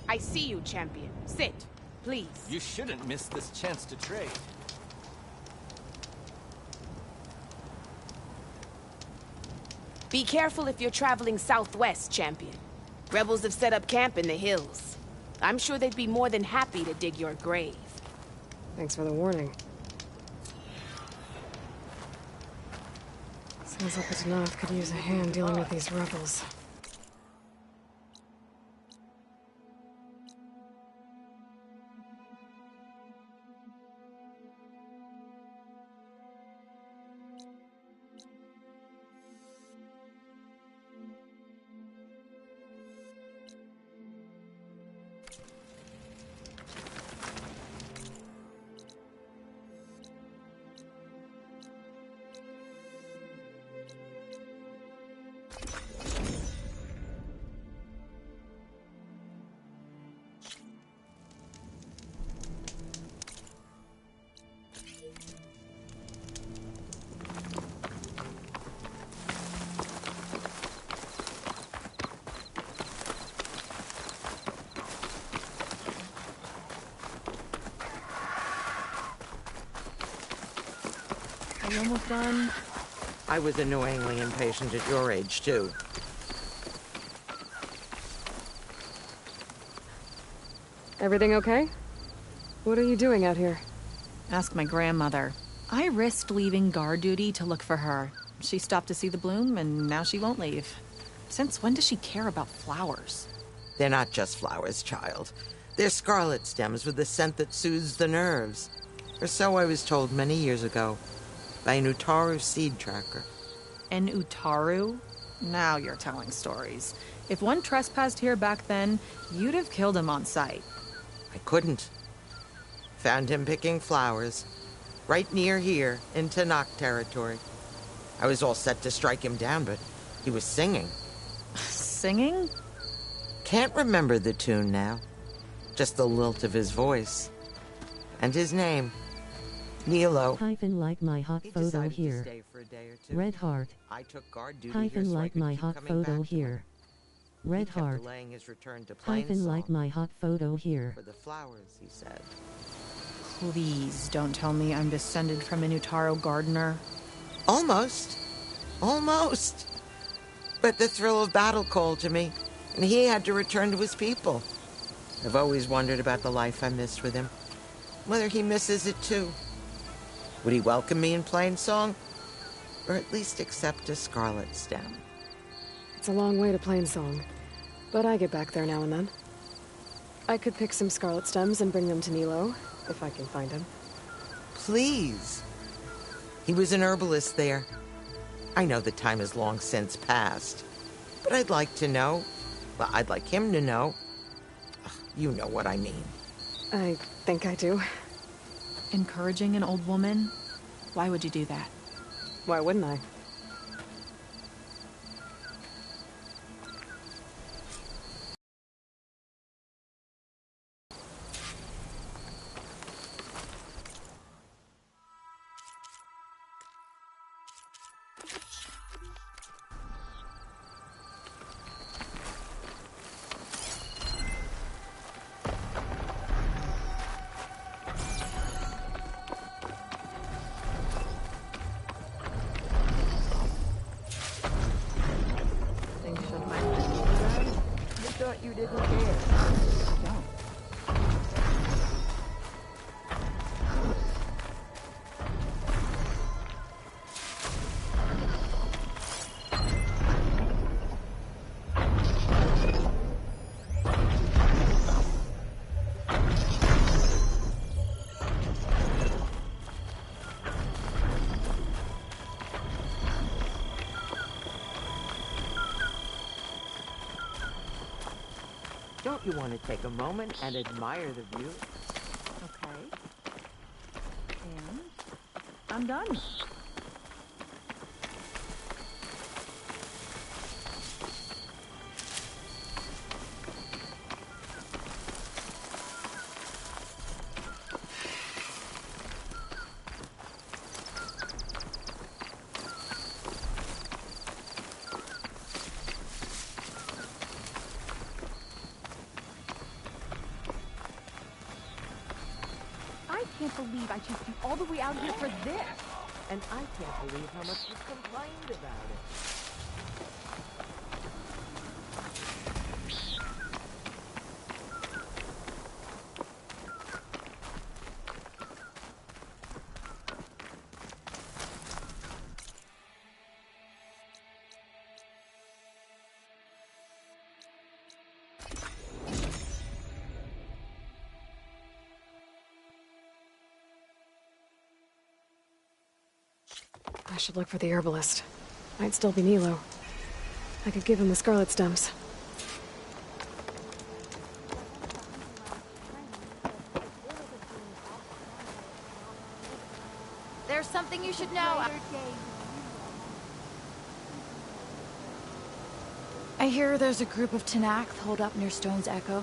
I see you, champion. Sit, please. You shouldn't miss this chance to trade. Be careful if you're traveling southwest, champion. Rebels have set up camp in the hills. I'm sure they'd be more than happy to dig your grave. Thanks for the warning. Sounds like the North could use a hand dealing with these rebels. Are you almost done? I was annoyingly impatient at your age, too. Everything okay? What are you doing out here? Ask my grandmother. I risked leaving guard duty to look for her. She stopped to see the bloom, and now she won't leave. Since when does she care about flowers? They're not just flowers, child. They're scarlet stems with a scent that soothes the nerves. Or so I was told many years ago, by an Utaru seed tracker. An Utaru? Now you're telling stories. If one trespassed here back then, you'd have killed him on sight. I couldn't. Found him picking flowers, right near here, in Tanakh territory. I was all set to strike him down, but he was singing. Singing? Can't remember the tune now. Just the lilt of his voice. And his name. Nilo. Hyphen like my hot photo here. Red heart. I took guard duty Hyphen here so like my hot photo here. Red heart. His return to Hyphen like my hot photo here. For the flowers, he said. Please don't tell me I'm descended from an Utaru gardener. Almost. Almost. But the thrill of battle called to me, and he had to return to his people. I've always wondered about the life I missed with him. Whether he misses it too. Would he welcome me in plain song? Or at least accept a scarlet stem? It's a long way to Plainsong, but I get back there now and then. I could pick some scarlet stems and bring them to Nilo, if I can find him. Please. He was an herbalist there. I know the time has long since passed, but I'd like to know. Well, I'd like him to know. Ugh, you know what I mean. I think I do. Encouraging an old woman? Why would you do that? Why wouldn't I? You didn't care. I don't. Don't you want to take a moment and admire the view? Okay. And I'm done. believe I chased you all the way out here for this. And I can't believe how much you've complained about it. I should look for the herbalist. Might still be Nilo. I could give him the scarlet stems. There's something you should know. I hear there's a group of Tanakh holed up near Stone's Echo.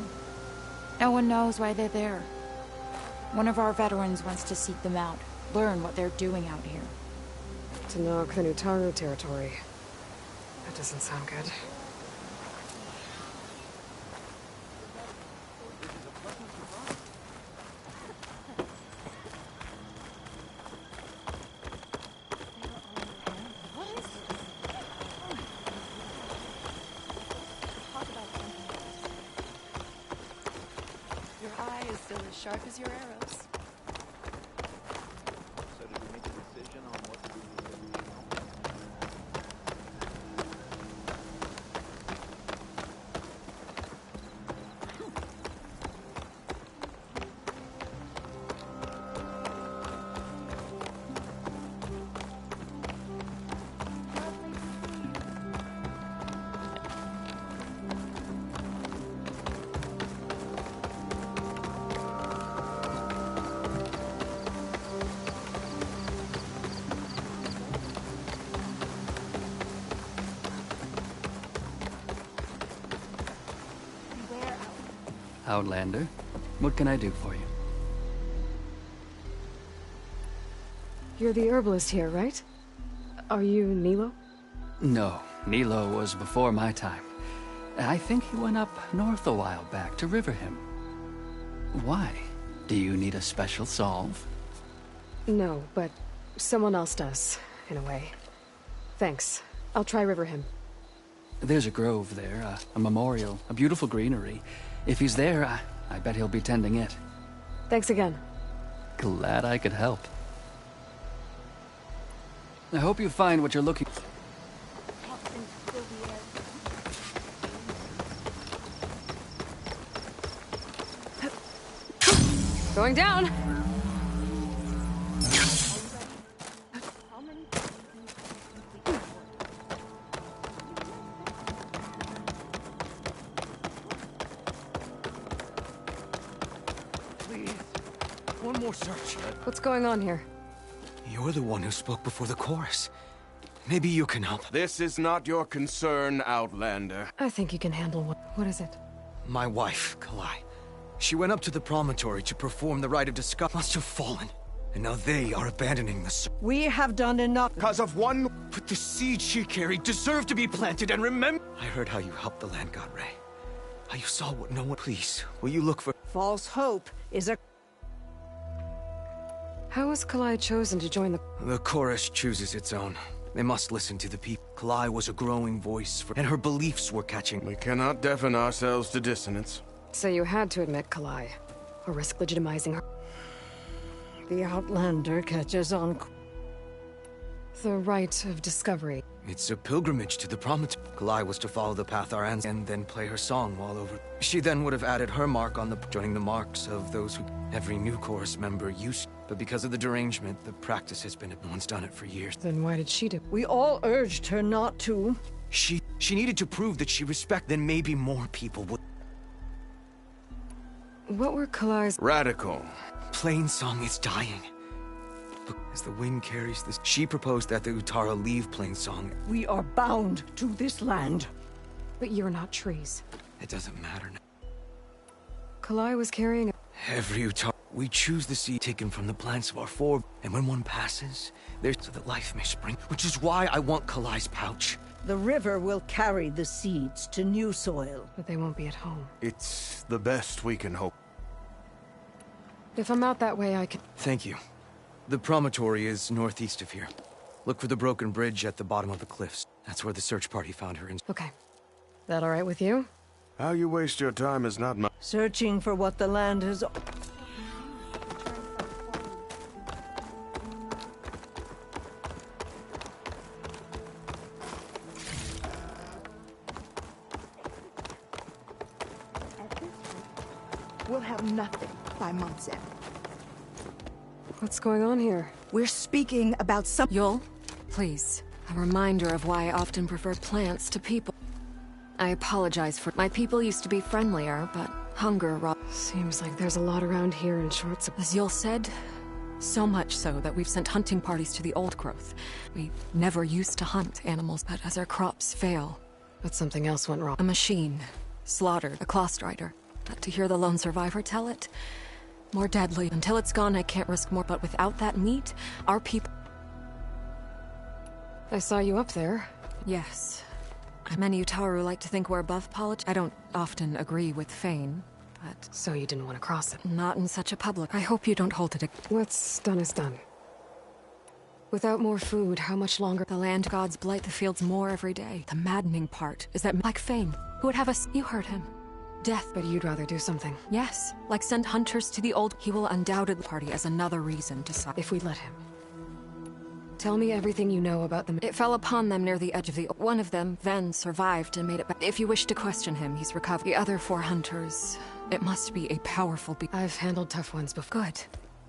No one knows why they're there. One of our veterans wants to seek them out, learn what they're doing out here. To knock the Nutaru territory. That doesn't sound good. Your eye is still as sharp as your arrows. So did we make a decision on what to do? Outlander, what can I do for you? You're the herbalist here, right? Are you Nilo? No, Nilo was before my time. I think he went up north a while back to Riverhim. Why? Do you need a special solve? No, but someone else does, in a way. Thanks. I'll try Riverhim. There's a grove there, a memorial, a beautiful greenery. If he's there, I bet he'll be tending it. Thanks again. Glad I could help. I hope you find what you're looking for. Going down! Please, one more search. What's going on here? You're the one who spoke before the chorus. Maybe you can help. This is not your concern, Outlander. I think you can handle what is it? My wife, Kalai. She went up to the promontory to perform the rite of discovery. Must have fallen. And now they are abandoning the We have done enough. Because of one... But the seed she carried deserved to be planted, and remember... I heard how you helped the land god Ray. How you saw what no one... Please, will you look for... False hope is a... How was Kalai chosen to join the... The chorus chooses its own. They must listen to the people. Kalai was a growing voice, and her beliefs were catching. We cannot deafen ourselves to dissonance. So you had to admit Kalai, or risk legitimizing her. The Outlander catches on. The rite of discovery. It's a pilgrimage to the promontory. Kalai was to follow the path our ancestors and then play her song while over. She then would have added her mark on the... joining the marks of those who... Every new chorus member used... But because of the derangement, the practice has been... No one's done it for years. Then why did she do... We all urged her not to. She needed to prove that she respect... Then maybe more people would... What were Kalai's... Radical. Plain song is dying. Look, as the wind carries this... She proposed that the Utara leave Plain Song. We are bound to this land. But you're not trees. It doesn't matter now. Kalai was carrying... Every Utara... We choose the seed taken from the plants of our fore, and when one passes, there's so that life may spring, which is why I want Kalai's pouch. The river will carry the seeds to new soil. But they won't be at home. It's the best we can hope. If I'm out that way, I can... Thank you. The promontory is northeast of here. Look for the broken bridge at the bottom of the cliffs. That's where the search party found her. Okay. That all right with you? How you waste your time is not my... Searching for what the land has... We'll have nothing by month's end. What's going on here? We're speaking about some... Yul, please. A reminder of why I often prefer plants to people. I apologize for... My people used to be friendlier, but hunger... Seems like there's a lot around here in short supply. As Yul said, so much so that we've sent hunting parties to the old growth. We never used to hunt animals, but as our crops fail... But something else went wrong. A machine. Slaughtered. A Clawstrider. But to hear the lone survivor tell it... More deadly. Until it's gone, I can't risk more. But without that meat, our people... I saw you up there. Yes. Many Utaru like to think we're above politics. I don't often agree with Fane, but... So you didn't want to cross it? Not in such a public. I hope you don't hold it What's done is done. Without more food, how much longer? The land gods blight the fields more every day. The maddening part is that, like Fane, who would have us... You heard him. Death. But you'd rather do something. Yes, like send hunters to the old... He will undoubtedly party as another reason to side. If we let him. Tell me everything you know about them. It fell upon them near the edge of the... One of them, Ven, survived and made it back. If you wish to question him, he's recovered. The other 4 hunters... It must be a powerful beast. I've handled tough ones before. Good.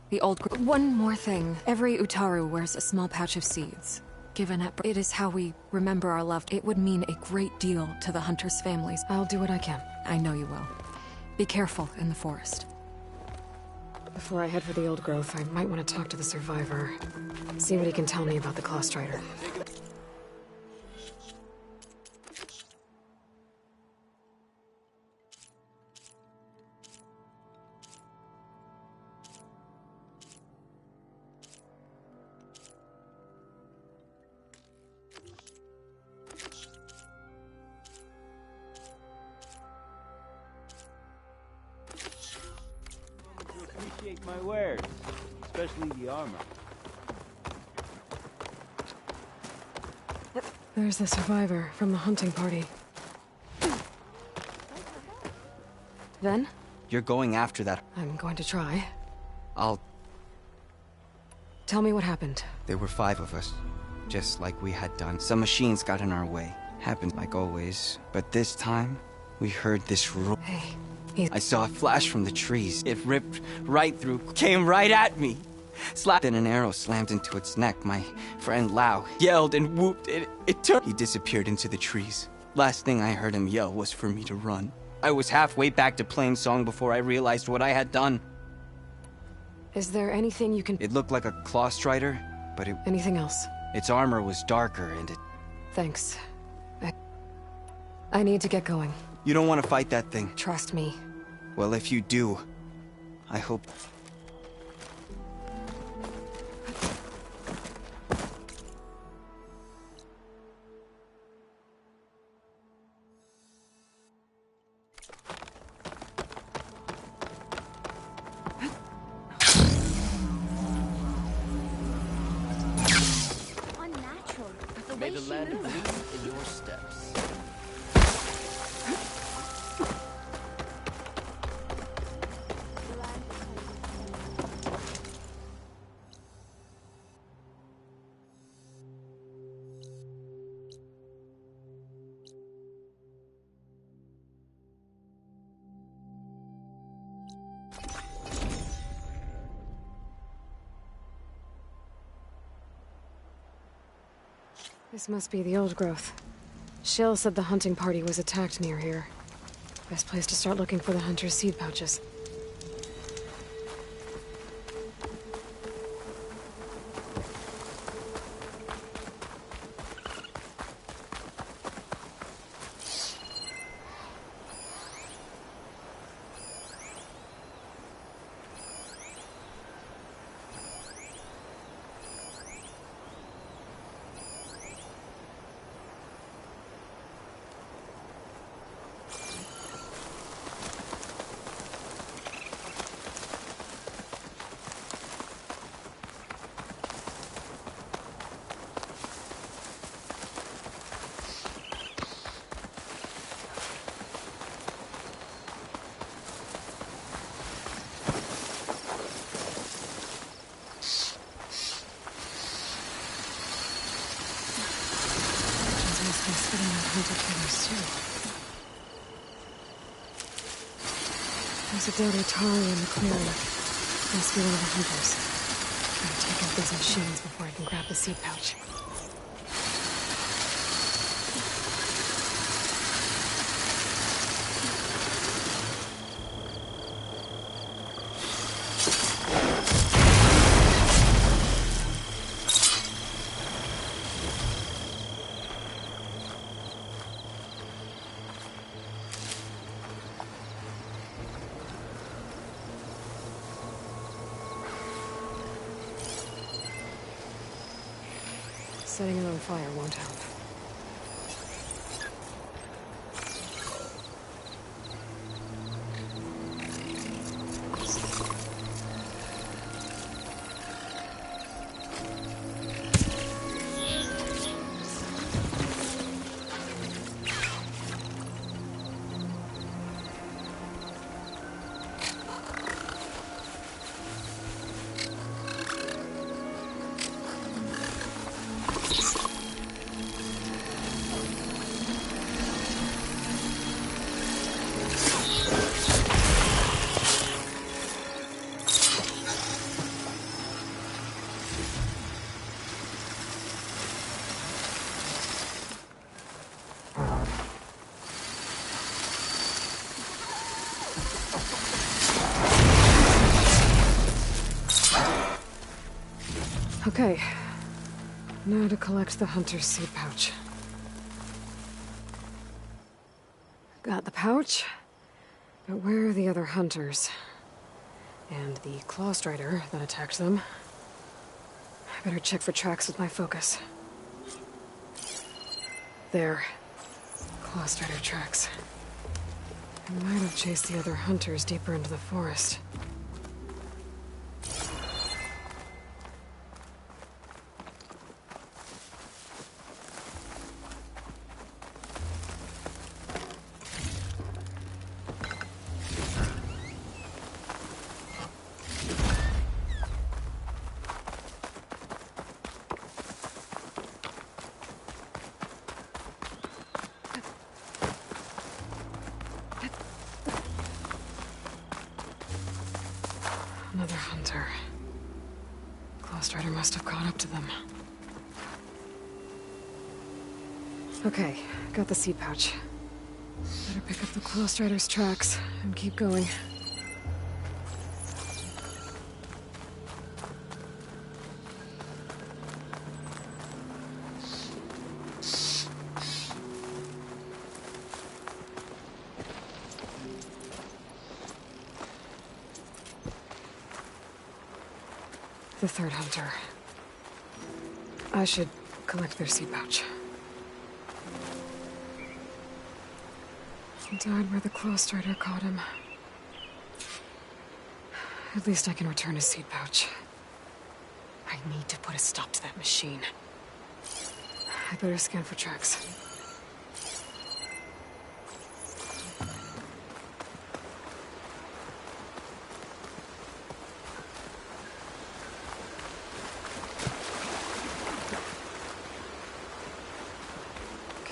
The old... One more thing. Every Utaru wears a small pouch of seeds. Given at... It is how we remember our loved... It would mean a great deal to the hunters' families. I'll do what I can. I know you will. Be careful in the forest. Before I head for the old growth, I might want to talk to the survivor. See what he can tell me about the Clawstrider. Appreciate my wares, especially the armor. There's the survivor from the hunting party. Ven? You're going after that. I'm going to try. I'll... Tell me what happened. There were 5 of us, just like we had done. Some machines got in our way. Happened like always. But this time, we heard this roar. Hey, I saw a flash from the trees. It ripped right through, came right at me. Slapped, and an arrow slammed into its neck. My friend Lao yelled and whooped. It turned. He disappeared into the trees. Last thing I heard him yell was for me to run. I was halfway back to playing song before I realized what I had done. Is there anything you can... It looked like a Clawstrider, but it... Anything else? Its armor was darker and it... Thanks. I need to get going. You don't want to fight that thing. Trust me. Well, if you do, I hope... May the land lead in your steps. This must be the old growth. Shell said the hunting party was attacked near here. Best place to start looking for the hunter's seed pouches. They're spitting out hunter killers too. There's a dead Atari in the clearing. Must be one of the hunters. Gotta take out these machines before I can grab the seed pouch. Setting it on fire won't help. Okay. Now to collect the hunter's seed pouch. Got the pouch, but where are the other hunters? And the claw strider that attacked them? I better check for tracks with my focus. There. Claw strider tracks. I might have chased the other hunters deeper into the forest. Another hunter. Claw strider must have caught up to them. Okay, got the seed pouch. Better pick up the claw strider's tracks and keep going. The third hunter. I should collect their seed pouch. He died where the claw strider caught him. At least I can return his seed pouch. I need to put a stop to that machine. I better scan for tracks.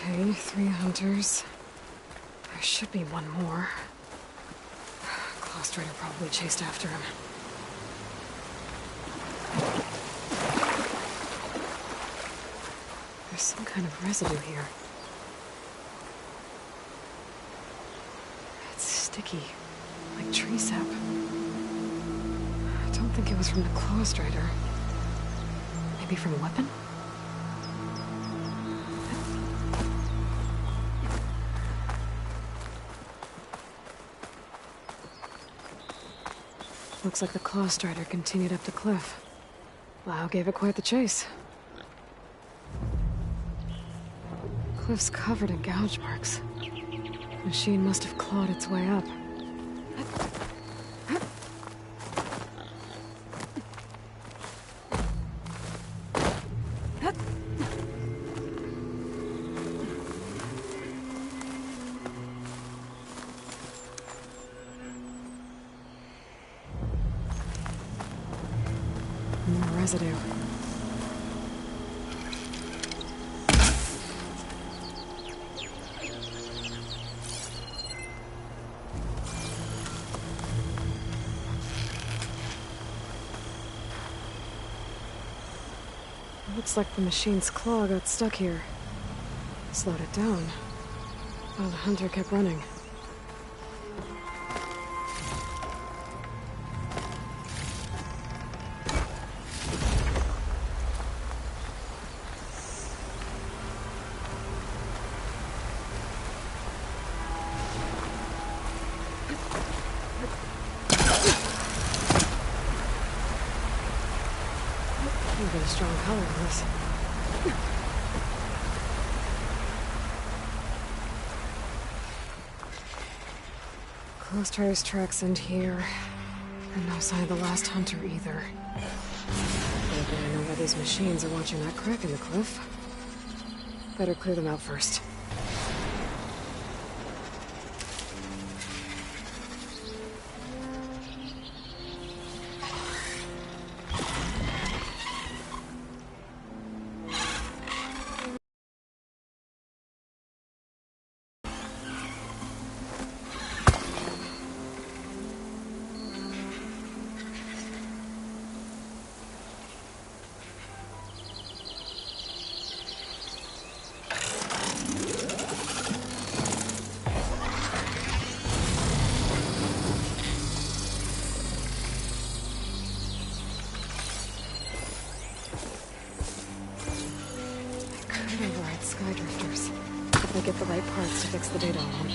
Okay, 3 hunters. There should be one more. Claw strider probably chased after him. There's some kind of residue here. It's sticky, like tree sap. I don't think it was from the claw strider. Maybe from a weapon? Looks like the claw strider continued up the cliff. Lau gave it quite the chase. Cliff's covered in gouge marks. The machine must have clawed its way up. More residue. Looks like the machine's claw got stuck here. Slowed it down. While the hunter kept running. Get a strong color in this. Close tracks end here. And no sign of the last hunter either. Maybe I know why these machines are watching that crack in the cliff. Better clear them out first. Skydrifters. If I get the right parts to fix the data on them.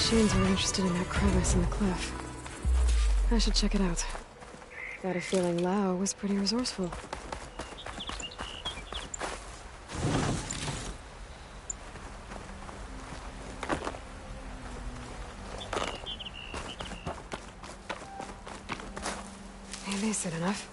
machines were interested in that crevice in the cliff. I should check it out. Got a feeling Lao was pretty resourceful. Maybe this is enough.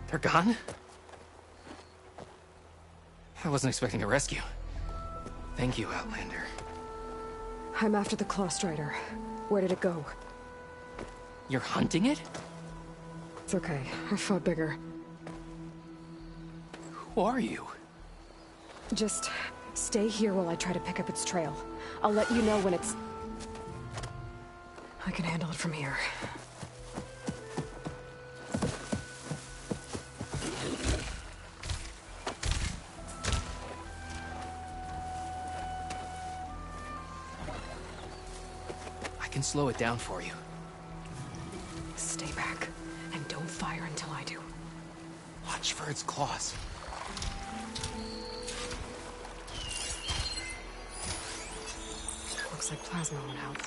They're gone? I wasn't expecting a rescue. Thank you, Outlander. I'm after the Claw Strider. Where did it go? You're hunting it? It's okay. I fought bigger. Who are you? Just stay here while I try to pick up its trail. I'll let you know when it's... I can handle it from here. I can slow it down for you. Stay back, and don't fire until I do. Watch for its claws. Looks like plasma won't help.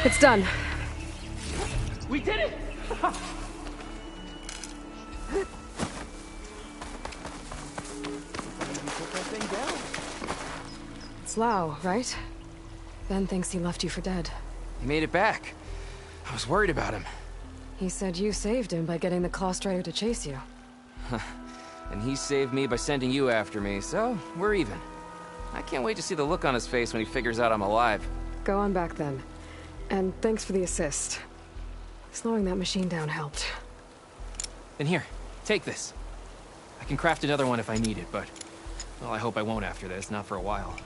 It's done. We did it! It's Lao, right? Ben thinks he left you for dead. He made it back. I was worried about him. He said you saved him by getting the Claw Strider to chase you. And he saved me by sending you after me, so we're even. I can't wait to see the look on his face when he figures out I'm alive. Go on back then. And thanks for the assist. Slowing that machine down helped. Then here, take this. I can craft another one if I need it, but... well, I hope I won't after this, not for a while.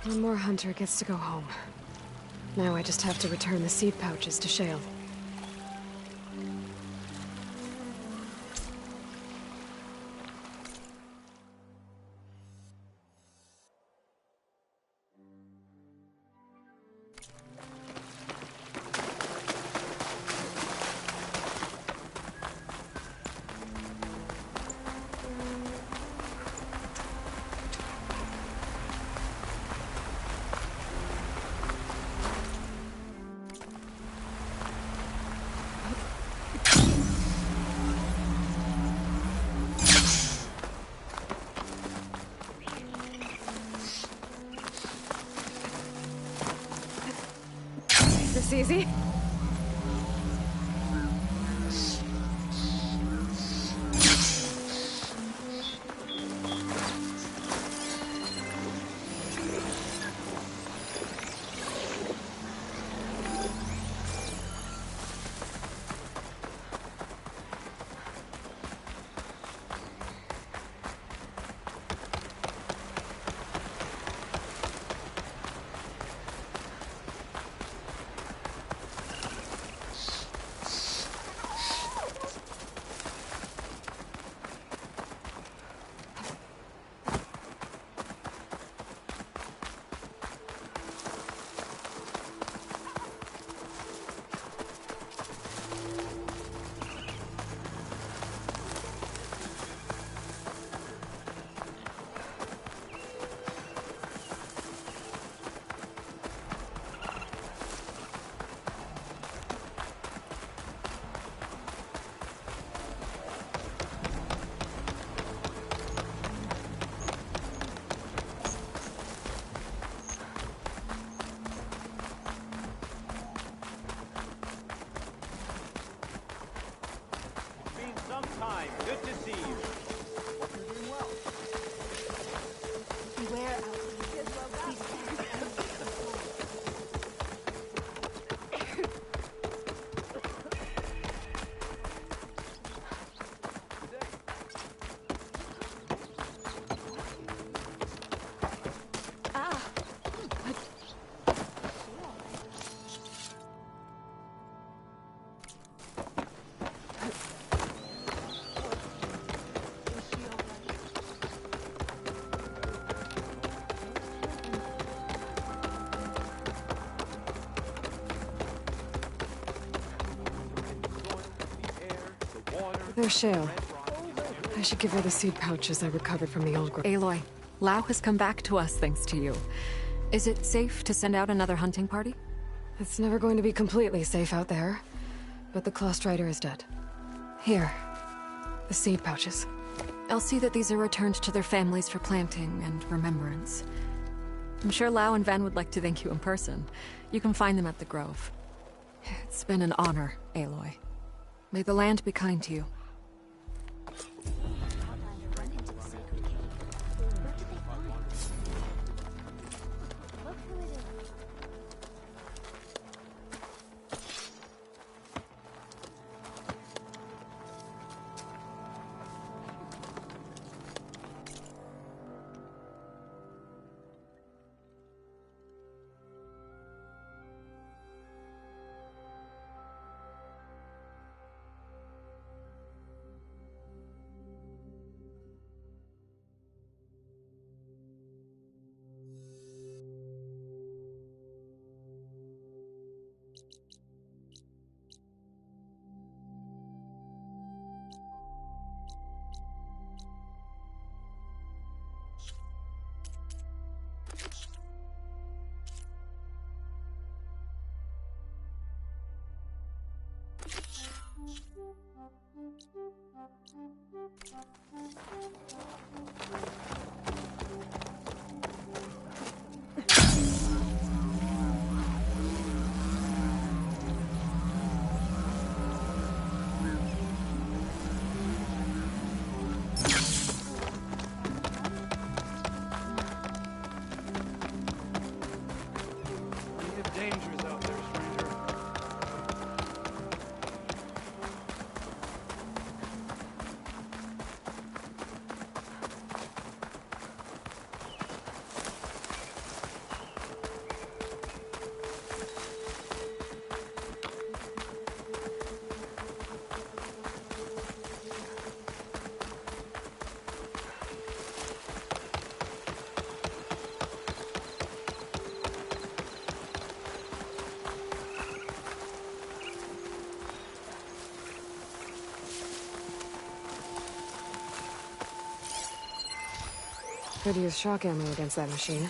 One more hunter gets to go home. Now I just have to return the seed pouches to Shale. Is this easy? Good to see you. Hope you're doing well. Beware of There's Shale. I should give her the seed pouches I recovered from the old grove. Aloy, Lao has come back to us thanks to you. Is it safe to send out another hunting party? It's never going to be completely safe out there, but the Clost Rider is dead. Here, the seed pouches. I'll see that these are returned to their families for planting and remembrance. I'm sure Lao and Van would like to thank you in person. You can find them at the Grove. It's been an honor, Aloy. May the land be kind to you. Could use shock ammo against that machine.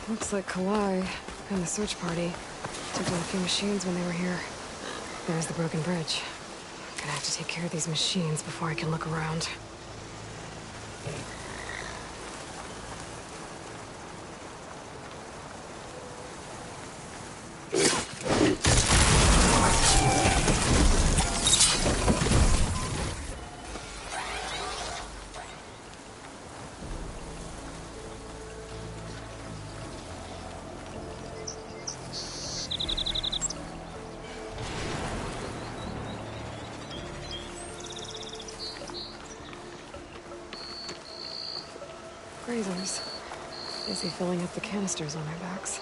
Looks like Kalai and the search party took out a few machines when they were here. There's the broken bridge. Gonna have to take care of these machines before I can look around. Grazers. Busy filling up the canisters on their backs.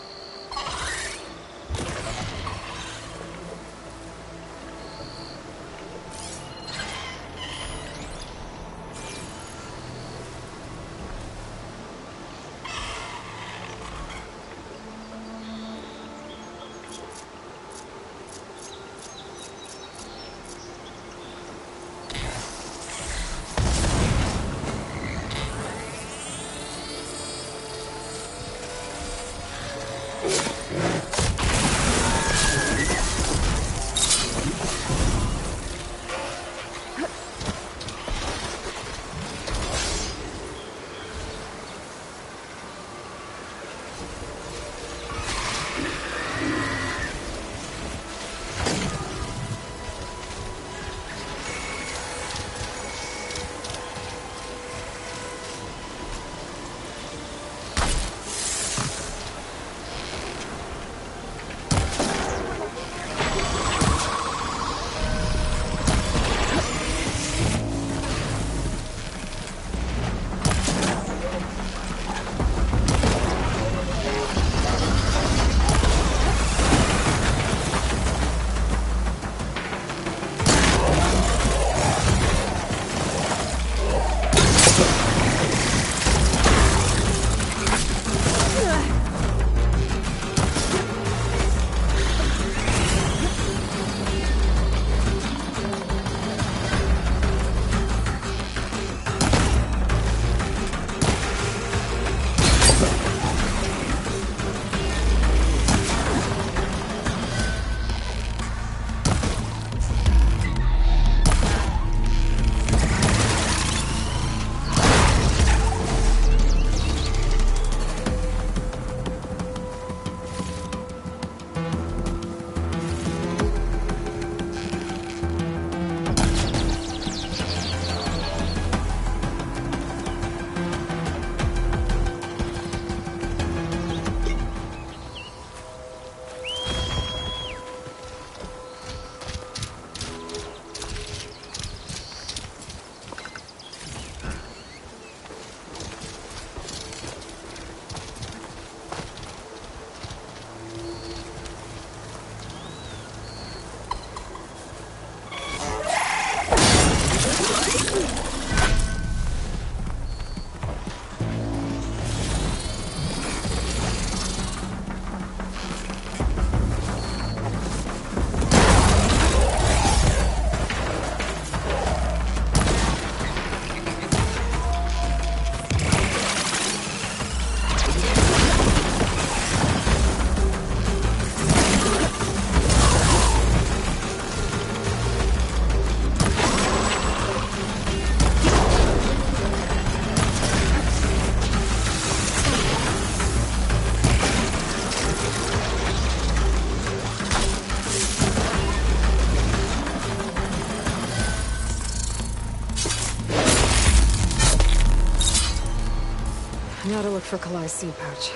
Now to look for Kalai's seed pouch.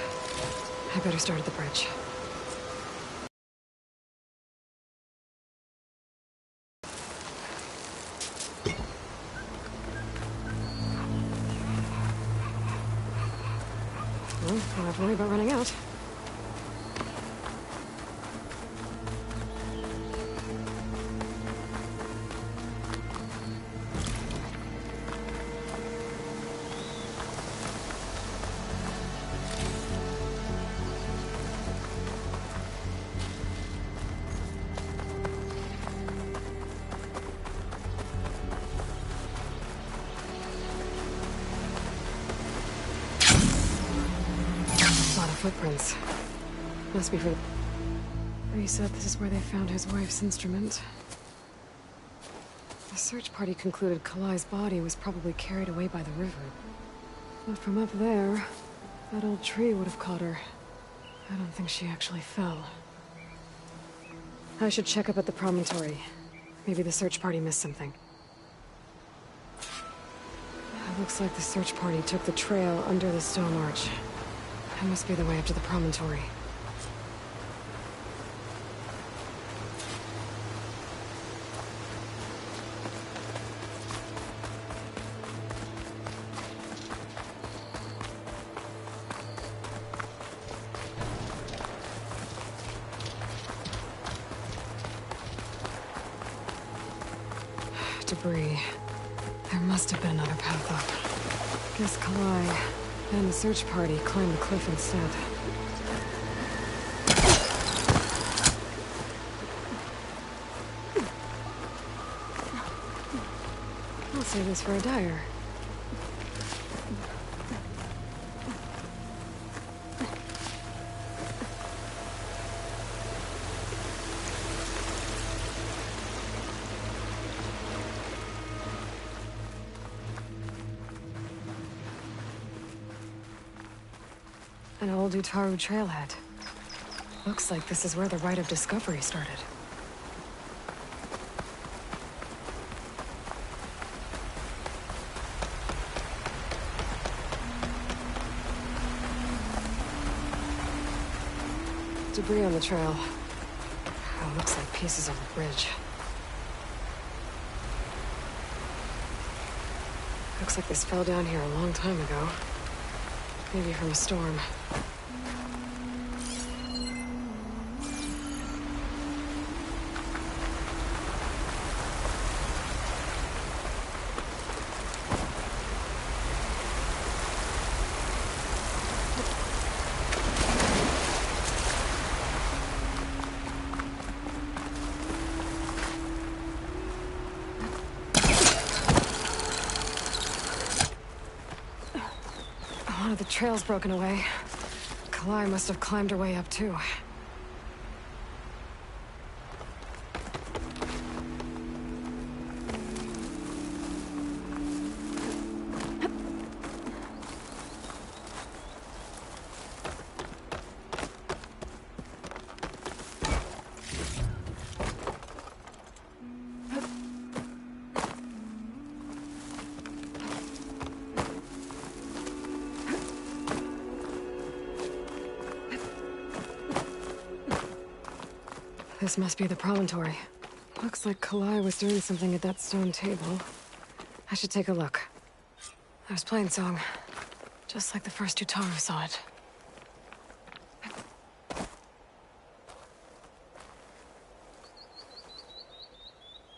I better start at the bridge. Well, don't have to worry about running out. Footprints. Must be for... He said this is where they found his wife's instrument. The search party concluded Kalai's body was probably carried away by the river. But from up there, that old tree would have caught her. I don't think she actually fell. I should check up at the promontory. Maybe the search party missed something. It looks like the search party took the trail under the stone arch. That must be the way up to the promontory. Debris. There must have been another path up. Guess Kalai and the search party climbed the cliff instead. I'll save this for a dyer. An old Utaru trailhead. Looks like this is where the Rite of Discovery started. Debris on the trail. Oh, looks like pieces of a bridge. Looks like this fell down here a long time ago. Maybe from a storm. One of the trail's broken away. Kalai must have climbed her way up too. This must be the promontory. Looks like Kalai was doing something at that stone table. I should take a look. I was playing song, just like the first Utaru saw it.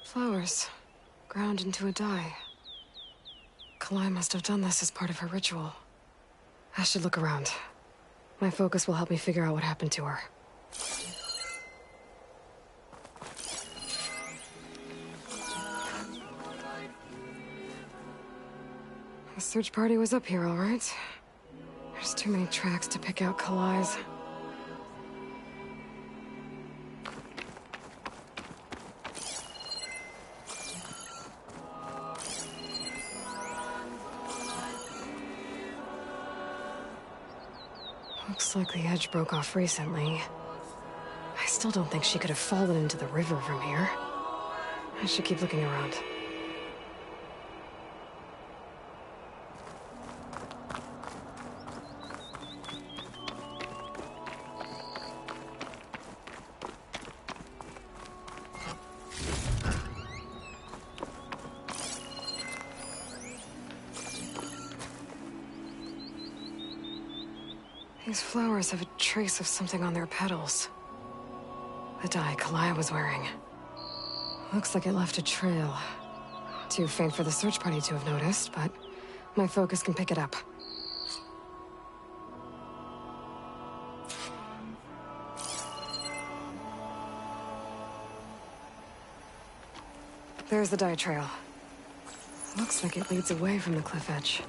Flowers, ground into a dye. Kalai must have done this as part of her ritual. I should look around. My focus will help me figure out what happened to her. The search party was up here, all right. There's too many tracks to pick out Kalai's. Looks like the edge broke off recently. I still don't think she could have fallen into the river from here. I should keep looking around. These flowers have a trace of something on their petals. The dye Kalaya was wearing. Looks like it left a trail. Too faint for the search party to have noticed, but my focus can pick it up. There's the dye trail. Looks like it leads away from the cliff edge.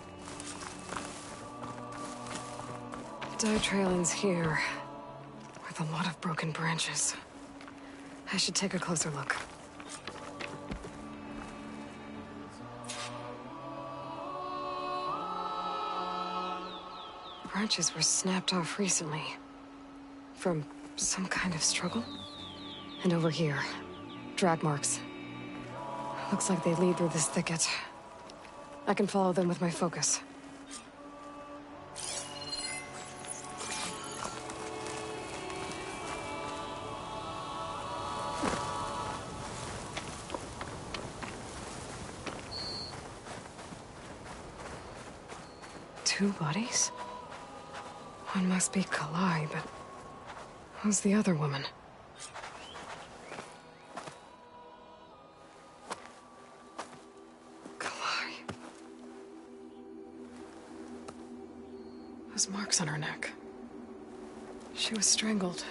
The dye trail ends here, with a lot of broken branches. I should take a closer look. Branches were snapped off recently. From some kind of struggle. And over here, drag marks. Looks like they lead through this thicket. I can follow them with my focus. Two bodies? One must be Kalai, but who's the other woman? Kalai. Those marks on her neck. She was strangled.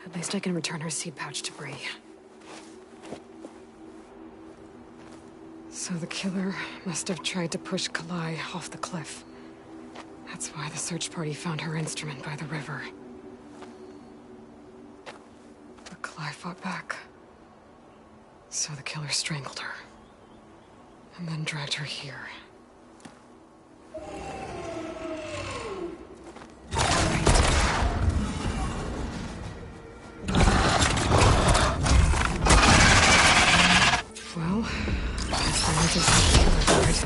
At least I can return her seed pouch to Bree. So the killer must have tried to push Kalai off the cliff. That's why the search party found her instrument by the river. But Kalai fought back. So the killer strangled her. And then dragged her here. Well, I just have to kill her for it.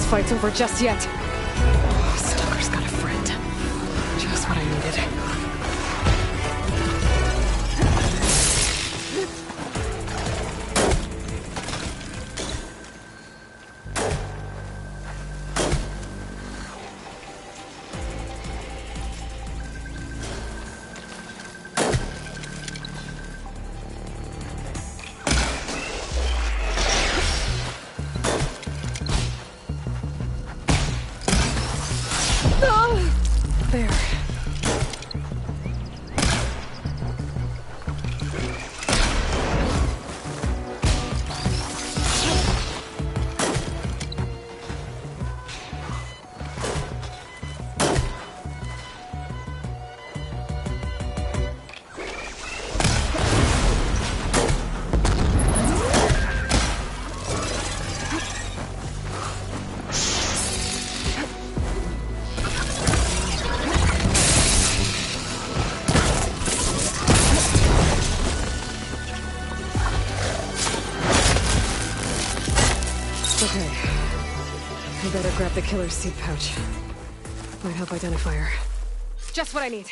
Fight's over just yet. Oh, Stalker's got a friend. Just what I needed. There. Okay. I better grab the killer's seed pouch. Might help identify her. Just what I need.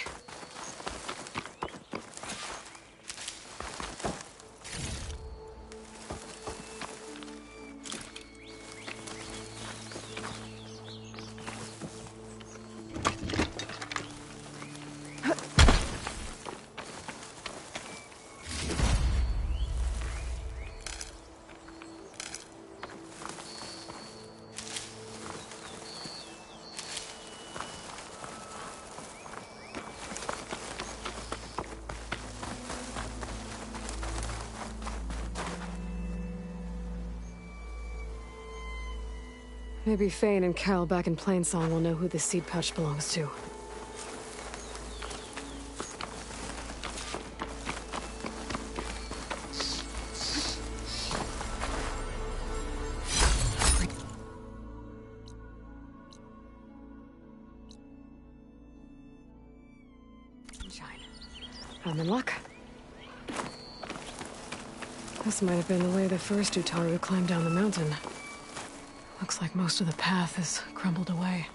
Maybe Fane and Cal back in Plainsong will know who this seed pouch belongs to. Sunshine. I'm in luck. This might have been the way the first Utaru climbed down the mountain. Looks like most of the path is crumbled away.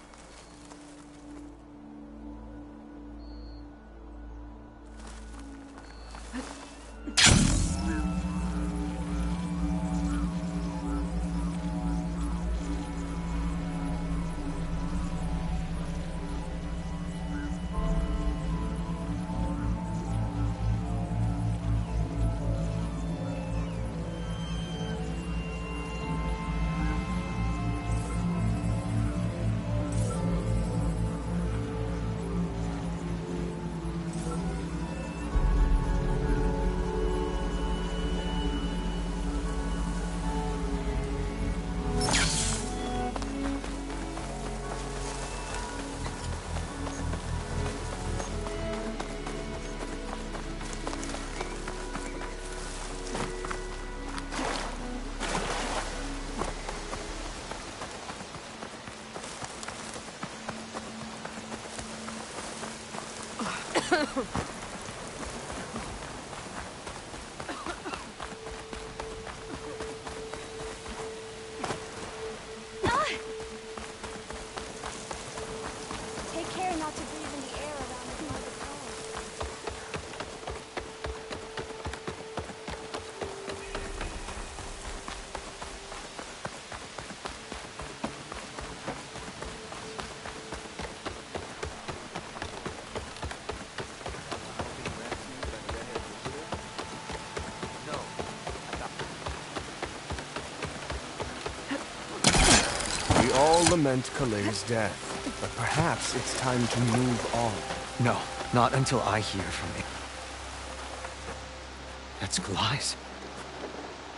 Take care not to breathe in the air around the private cove. We all lament Kale's death, but perhaps it's time to move on. No, not until I hear from it. That's Kalai's.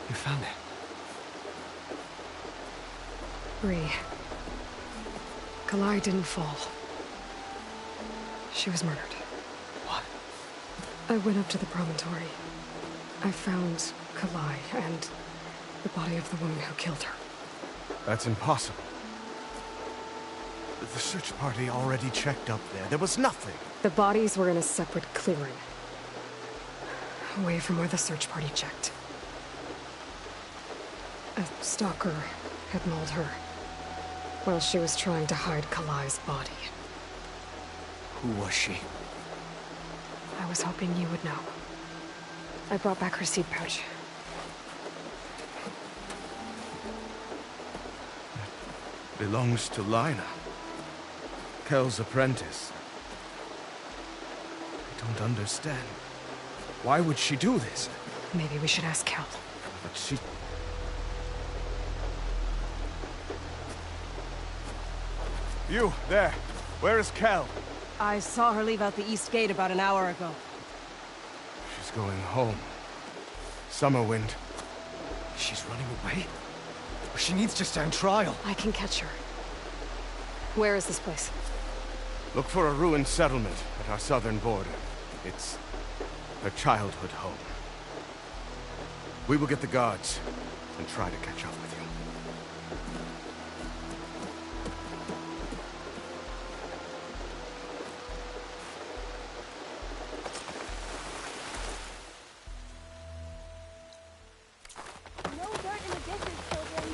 You found it. Bree. Kalai didn't fall. She was murdered. What? I went up to the promontory. I found Kalai and the body of the woman who killed her. That's impossible. The search party already checked up there. There was nothing. The bodies were in a separate clearing. Away from where the search party checked. A stalker had mauled her while she was trying to hide Kalai's body. Who was she? I was hoping you would know. I brought back her seed pouch. Belongs to Lina. Kel's apprentice. I don't understand. Why would she do this? Maybe we should ask Kel. But she... You, there. Where is Kel? I saw her leave out the east gate about an hour ago. She's going home. Summerwind. She's running away? She needs to stand trial. I can catch her. Where is this place? Look for a ruined settlement at our southern border. It's her childhood home. We will get the guards and try to catch up with you. No dirt in the dishes, children.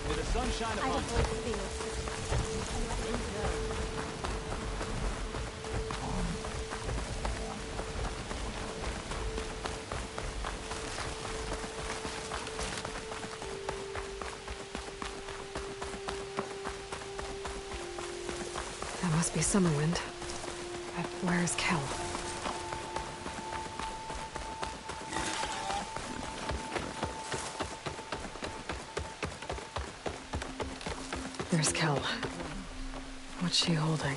May the sun shine I upon avoid fields. Must be Summerwind. But where's Kel? There's Kel. What's she holding?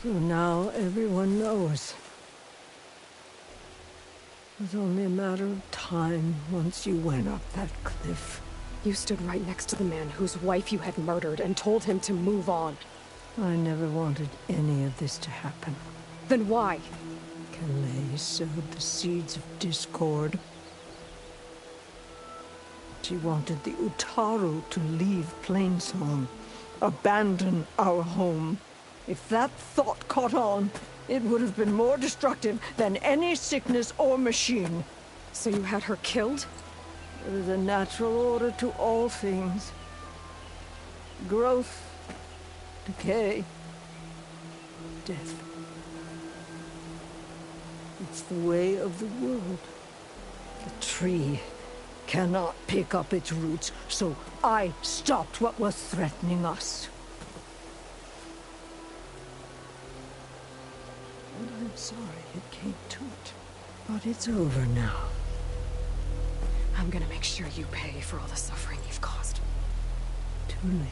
So now everyone knows. It was only a matter of time once you went up that cliff. You stood right next to the man whose wife you had murdered and told him to move on. I never wanted any of this to happen. Then why? Calais sowed the seeds of discord. She wanted the Utaru to leave Plainsong, abandon our home. If that thought caught on, it would have been more destructive than any sickness or machine. So you had her killed? There is a natural order to all things. Growth, decay, death. It's the way of the world. The tree cannot pick up its roots, so I stopped what was threatening us. And I'm sorry it came to it, but it's over now. I'm gonna make sure you pay for all the suffering you've caused. Too late.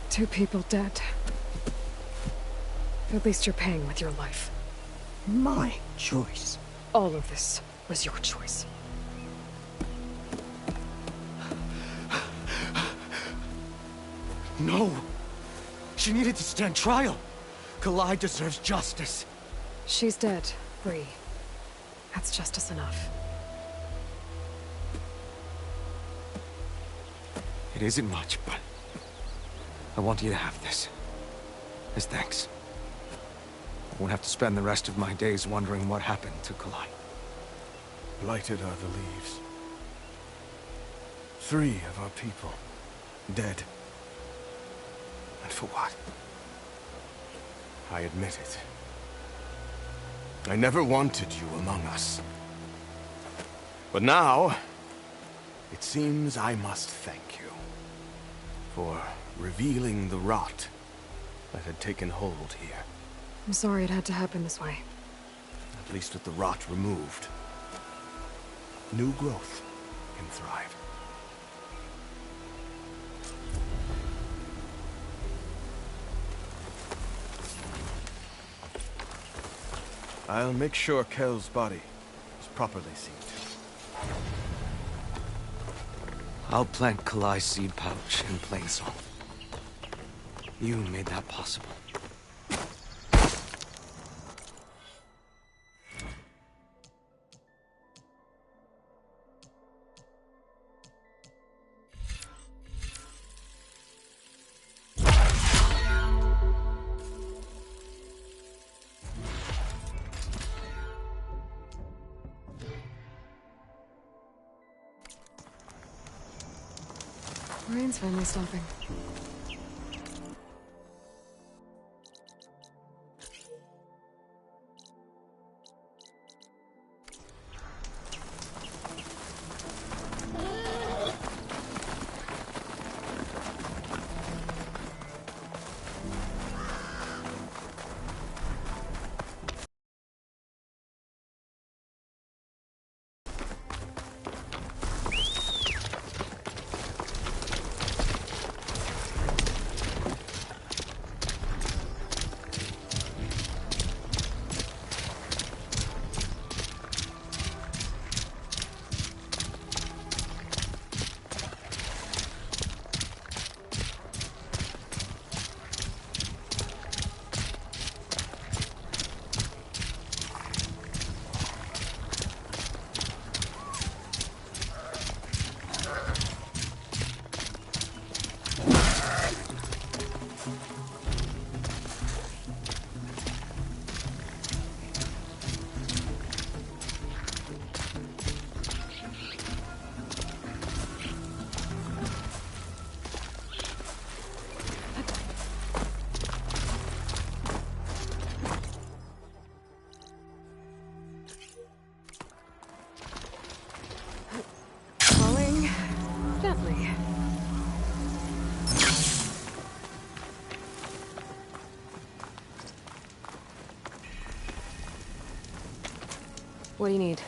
Two people dead. At least you're paying with your life. My choice. All of this was your choice. No! She needed to stand trial. Kalai deserves justice. She's dead, Bree. That's justice enough. It isn't much, but I want you to have this. As thanks. I won't have to spend the rest of my days wondering what happened to Kalai. Blighted are the leaves. 3 of our people, dead. And for what? I admit it. I never wanted you among us. But now, it seems I must thank you for revealing the rot that had taken hold here. I'm sorry it had to happen this way. At least with the rot removed, new growth can thrive. I'll make sure Kel's body is properly seen to. I'll plant Kalai's seed pouch in Plainsong. You made that possible. Ryan's finally stopping. What do you need?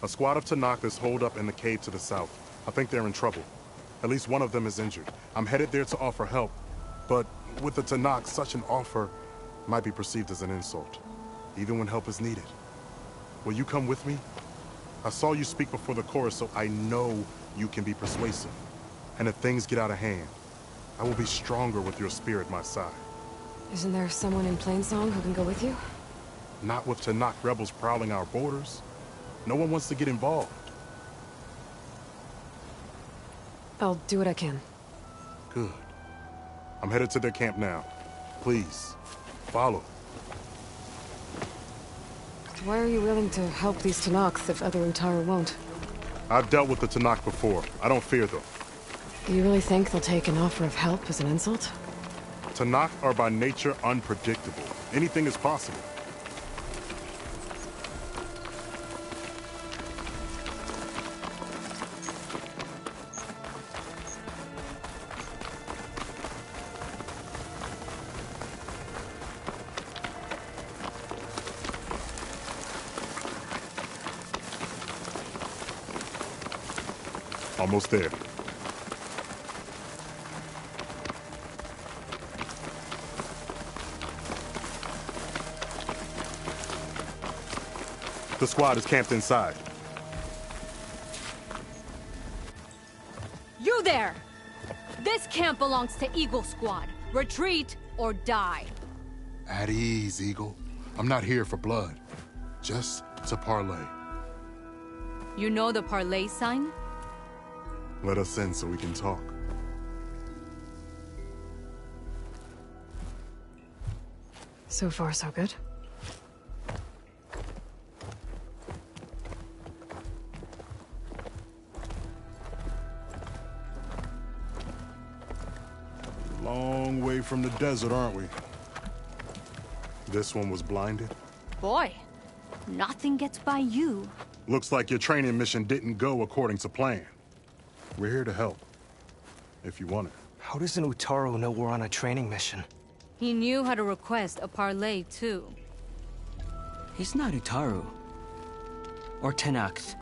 A squad of Tanakh is holed up in the cave to the south. I think they're in trouble. At least one of them is injured. I'm headed there to offer help. But with the Tanakh, such an offer might be perceived as an insult, even when help is needed. Will you come with me? I saw you speak before the chorus, so I know you can be persuasive. And if things get out of hand, I will be stronger with your spear at my side. Isn't there someone in Plainsong who can go with you? Not with Tanakh rebels prowling our borders. No one wants to get involved. I'll do what I can. Good. I'm headed to their camp now. Please, follow. Why are you willing to help these Tanakhs if other Utaru won't? I've dealt with the Tanakh before. I don't fear them. Do you really think they'll take an offer of help as an insult? Tanakh are by nature unpredictable. Anything is possible. Almost there. The squad is camped inside. You there! This camp belongs to Eagle Squad. Retreat or die. At ease, Eagle. I'm not here for blood. Just to parlay. You know the parlay sign? Let us in so we can talk. So far, so good. Long way from the desert, aren't we? This one was blinded? Boy, nothing gets by you. Looks like your training mission didn't go according to plan. We're here to help, if you want it. How does an Utaru know we're on a training mission? He knew how to request a parlay, too. He's not Utaru. Or Tenakth.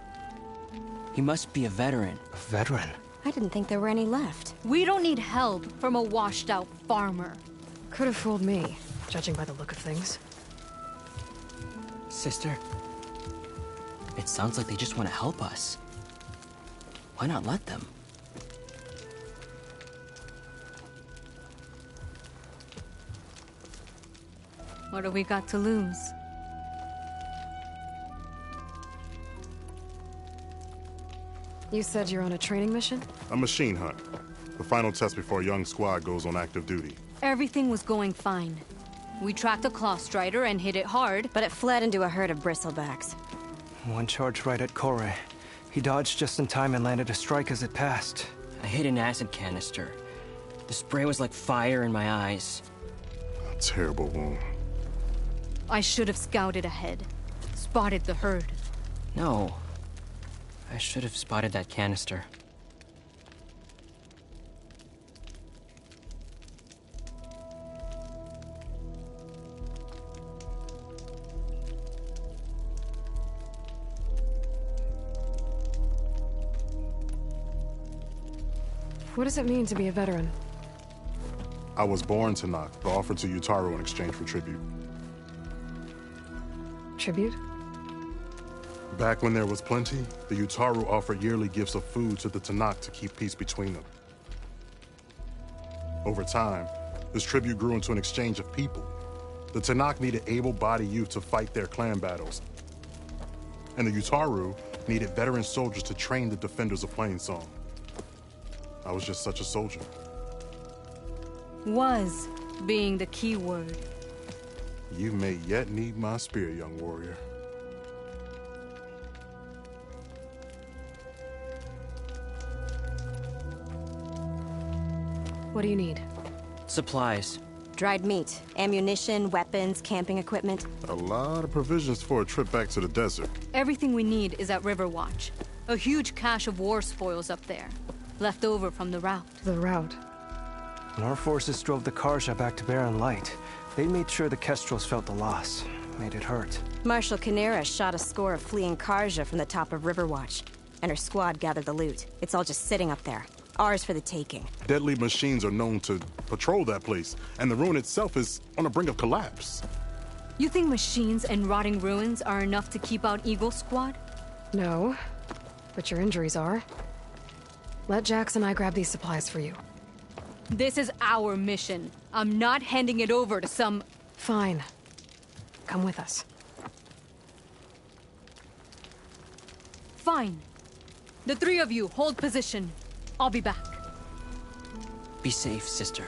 He must be a veteran. A veteran? I didn't think there were any left. We don't need help from a washed-out farmer. Could have fooled me, judging by the look of things. Sister, it sounds like they just want to help us. Why not let them? What do we got to lose? You said you're on a training mission? A machine hunt. The final test before a young squad goes on active duty. Everything was going fine. We tracked a claw strider and hit it hard, but it fled into a herd of bristlebacks. One charged right at Kore. He dodged just in time and landed a strike as it passed. I hit an acid canister. The spray was like fire in my eyes. A terrible wound. I should have scouted ahead. Spotted the herd. No. I should have spotted that canister. What does it mean to be a veteran? I was born Tanakh, but offered to Utaru in exchange for tribute. Tribute? Back when there was plenty, the Utaru offered yearly gifts of food to the Tanakh to keep peace between them. Over time, this tribute grew into an exchange of people. The Tanakh needed able-bodied youth to fight their clan battles. And the Utaru needed veteran soldiers to train the defenders of Plainsong. I was just such a soldier. Was being the key word. You may yet need my spear, young warrior. What do you need? Supplies. Dried meat, ammunition, weapons, camping equipment. A lot of provisions for a trip back to the desert. Everything we need is at Riverwatch. A huge cache of war spoils up there. Left over from the route. The route? When our forces drove the Karja back to Barren Light, they made sure the Kestrels felt the loss. made it hurt. Marshal Canera shot a score of fleeing Karja from the top of Riverwatch, and her squad gathered the loot. It's all just sitting up there. Ours for the taking. Deadly machines are known to patrol that place, and the ruin itself is on the brink of collapse. You think machines and rotting ruins are enough to keep out Eagle Squad? No, but your injuries are. Let Jax and I grab these supplies for you. This is our mission. I'm not handing it over to some... Fine. Come with us. Fine. The three of you, hold position. I'll be back. Be safe, sister.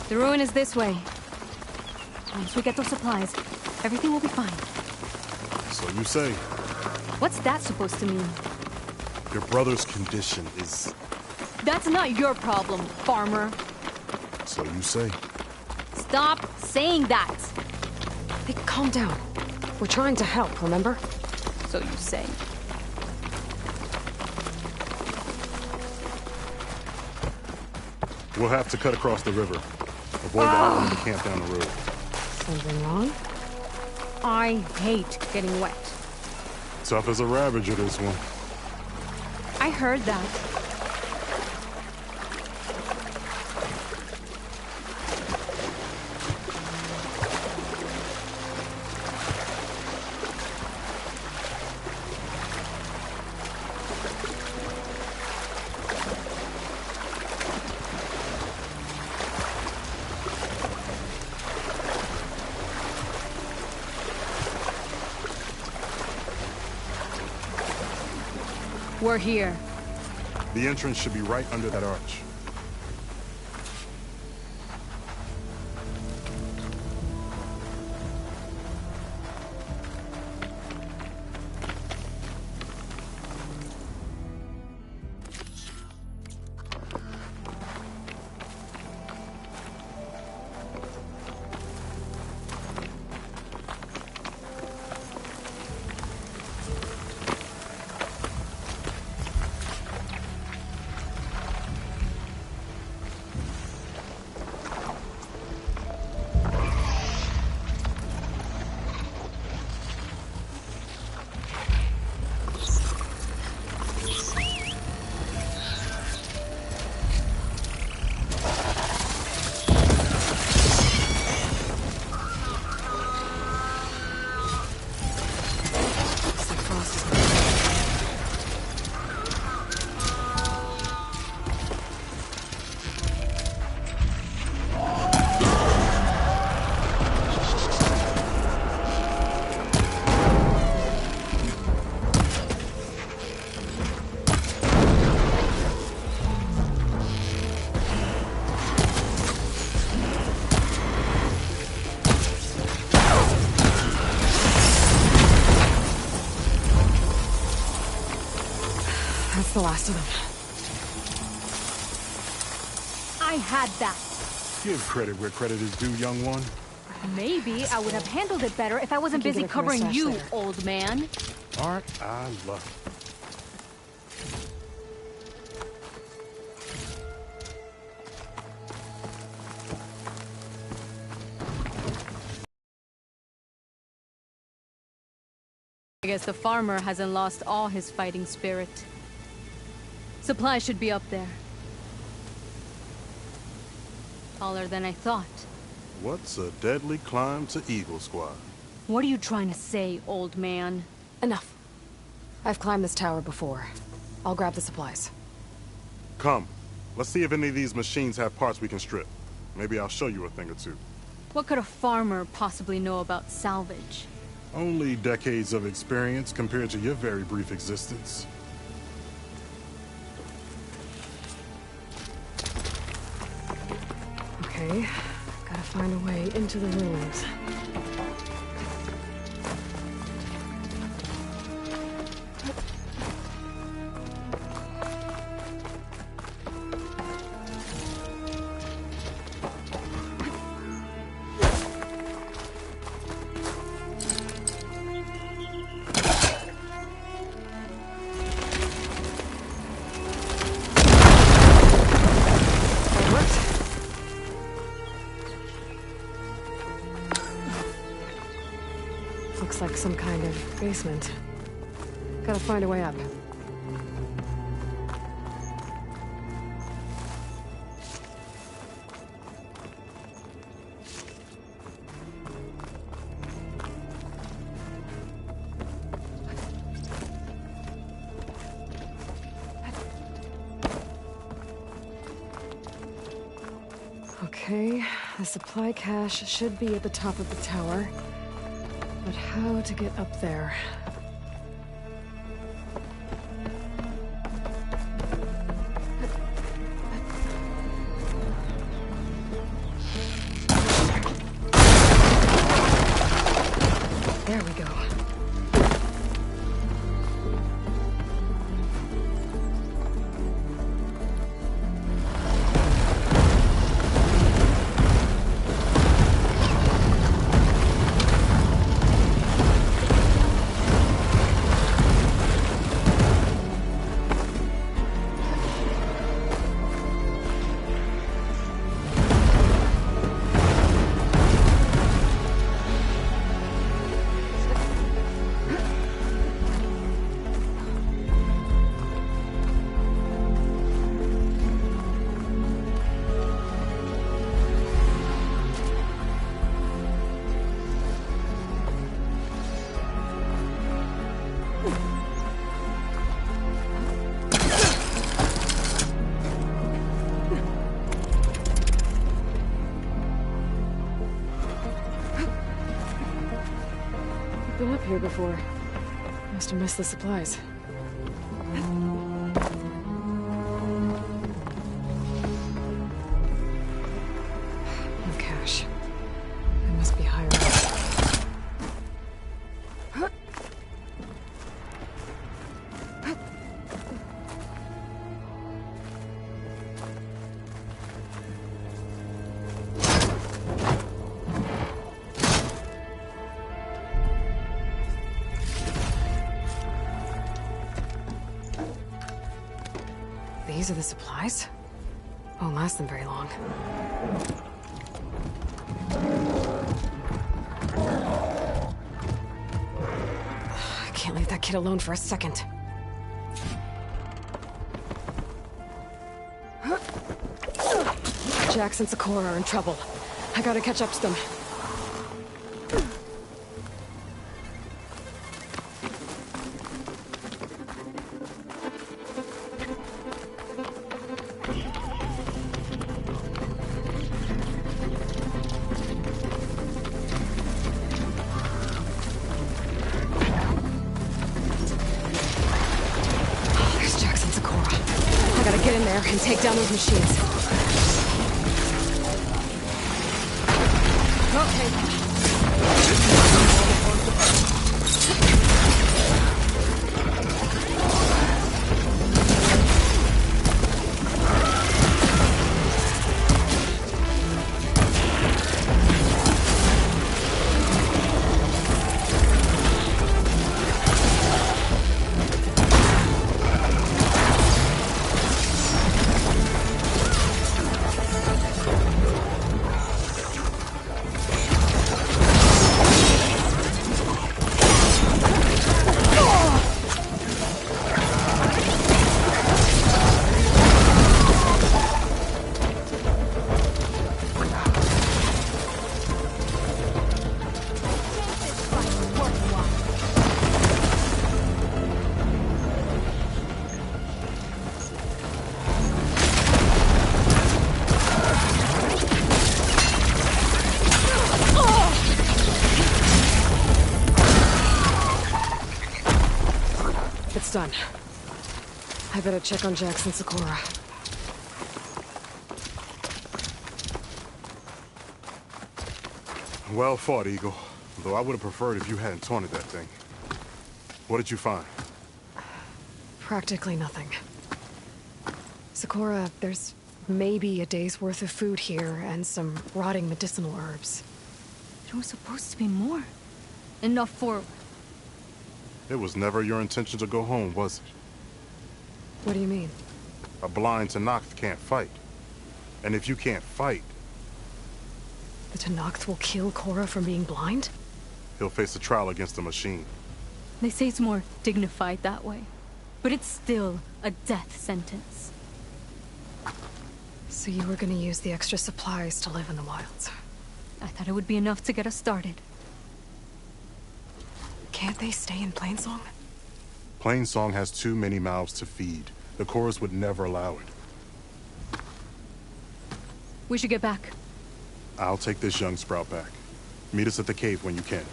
The ruin is this way. Once we get those supplies, everything will be fine. So you say. What's that supposed to mean? Your brother's condition is... That's not your problem, farmer. So you say. Stop saying that! Hey, calm down. We're trying to help, remember? So you say. We'll have to cut across the river. Avoid the island and camp down the road. Something wrong? I hate getting wet. Tough as a Ravager, this one. I heard that. We're here. The entrance should be right under that arch. That's the last of them. I had that. Give credit where credit is due, young one. Maybe I would have handled it better if I wasn't busy covering you, old man. Aren't I lucky? I guess the farmer hasn't lost all his fighting spirit. Supplies should be up there. Taller than I thought. What's a deadly climb to Eagle Squad? What are you trying to say, old man? Enough. I've climbed this tower before. I'll grab the supplies. Come. Let's see if any of these machines have parts we can strip. Maybe I'll show you a thing or two. What could a farmer possibly know about salvage? Only decades of experience compared to your very brief existence. Okay, gotta find a way into the ruins. Looks like some kind of basement. Gotta find a way up. Okay, the supply cache should be at the top of the tower. But how to get up there? There we go. Been up here before. Must have missed the supplies. No cash. It must be higher up. These are the supplies? Won't last them very long. I can't leave that kid alone for a second. Jax and Sakura are in trouble. I gotta catch up to them. And take down those machines. It's done. I better check on Jax and Sakura. Well fought, Eagle. Though I would have preferred if you hadn't taunted that thing. What did you find? Practically nothing. Sakura, there's maybe a day's worth of food here and some rotting medicinal herbs. There was supposed to be more. Enough for... It was never your intention to go home, was it? What do you mean? A blind Tenakth can't fight. And if you can't fight... The Tenakth will kill Korra from being blind? He'll face a trial against the machine. They say it's more dignified that way. But it's still a death sentence. So you were gonna use the extra supplies to live in the wilds? I thought it would be enough to get us started. Can't they stay in Plainsong? Plainsong has too many mouths to feed. The chorus would never allow it. We should get back. I'll take this young sprout back. Meet us at the cave when you can.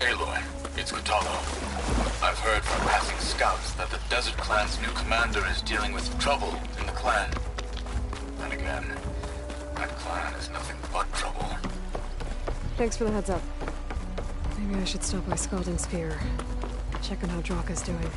Aloy, it's Kutalo. I've heard from passing scouts that the Desert Clan's new commander is dealing with trouble in the clan. Then again, that clan is nothing but trouble. Thanks for the heads up. Maybe I should stop by Scalding Spear. Check on how Draka's doing.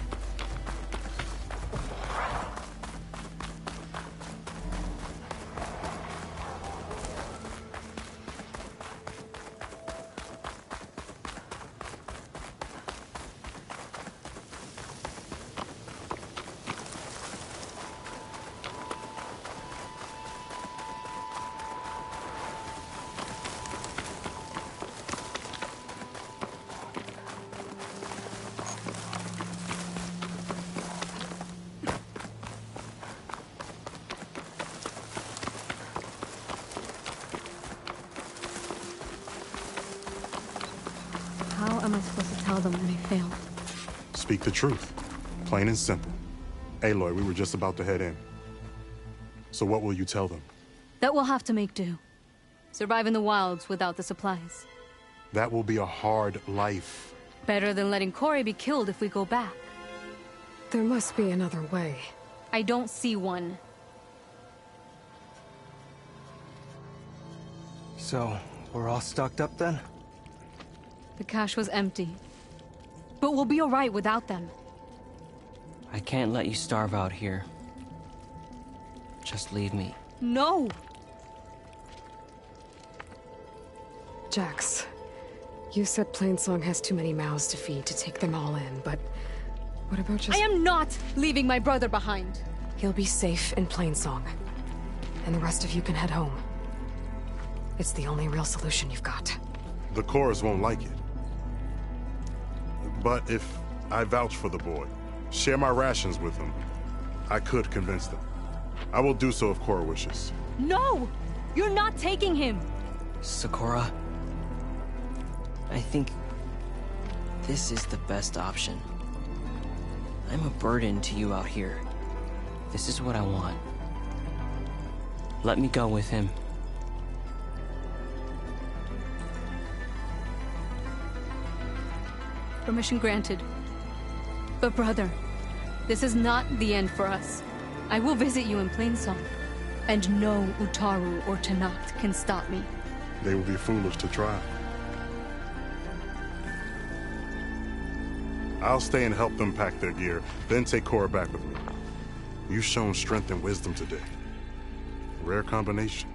How am I supposed to tell them when I failed? Speak the truth. Plain and simple. Aloy, we were just about to head in. So what will you tell them? That we'll have to make do. Survive in the wilds without the supplies. That will be a hard life. Better than letting Corey be killed if we go back. There must be another way. I don't see one. So, we're all stocked up then? The cache was empty. But we'll be alright without them. I can't let you starve out here. Just leave me. No! Jax, you said Plainsong has too many mouths to feed to take them all in, but what about just— I am not leaving my brother behind! He'll be safe in Plainsong, and the rest of you can head home. It's the only real solution you've got. The chorus won't like it. But if I vouch for the boy, share my rations with him, I could convince them. I will do so if Cora wishes. No! You're not taking him! Sakura, I think this is the best option. I'm a burden to you out here. This is what I want. Let me go with him. Permission granted. But brother, this is not the end for us. I will visit you in Plainsong. And no Utaru or Tanakh can stop me. They would be foolish to try. I'll stay and help them pack their gear, then take Cora back with me. You've shown strength and wisdom today. Rare combination.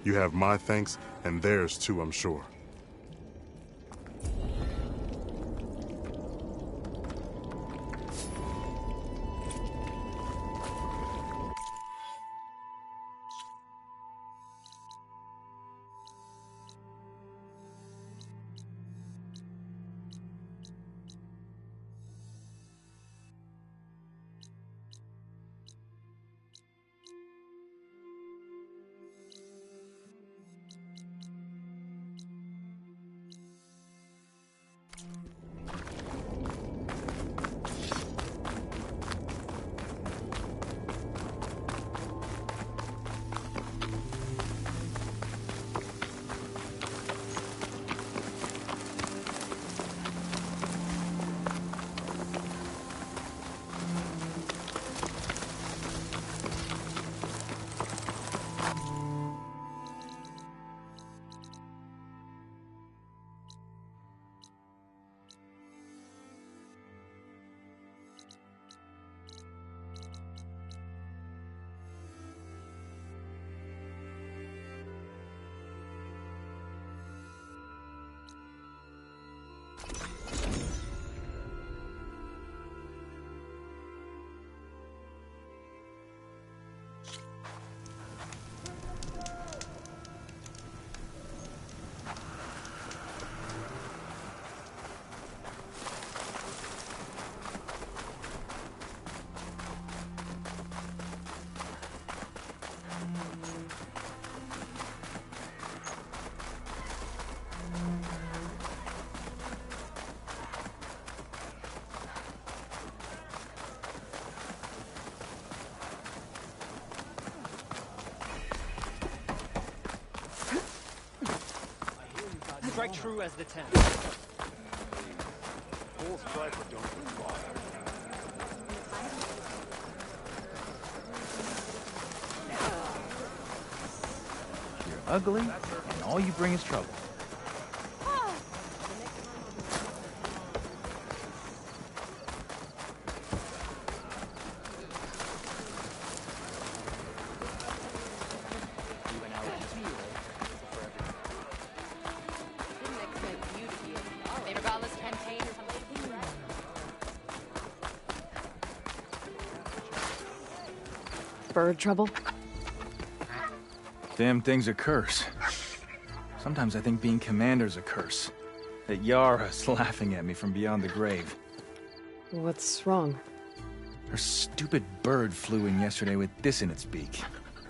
You have my thanks, and theirs too, I'm sure. strike true as the 10. Full strike or don't fire. You're ugly, and all you bring is trouble. Bird trouble? Damn thing's a curse. Sometimes I think being commander's a curse. That Yara's laughing at me from beyond the grave. What's wrong? Her stupid bird flew in yesterday with this in its beak.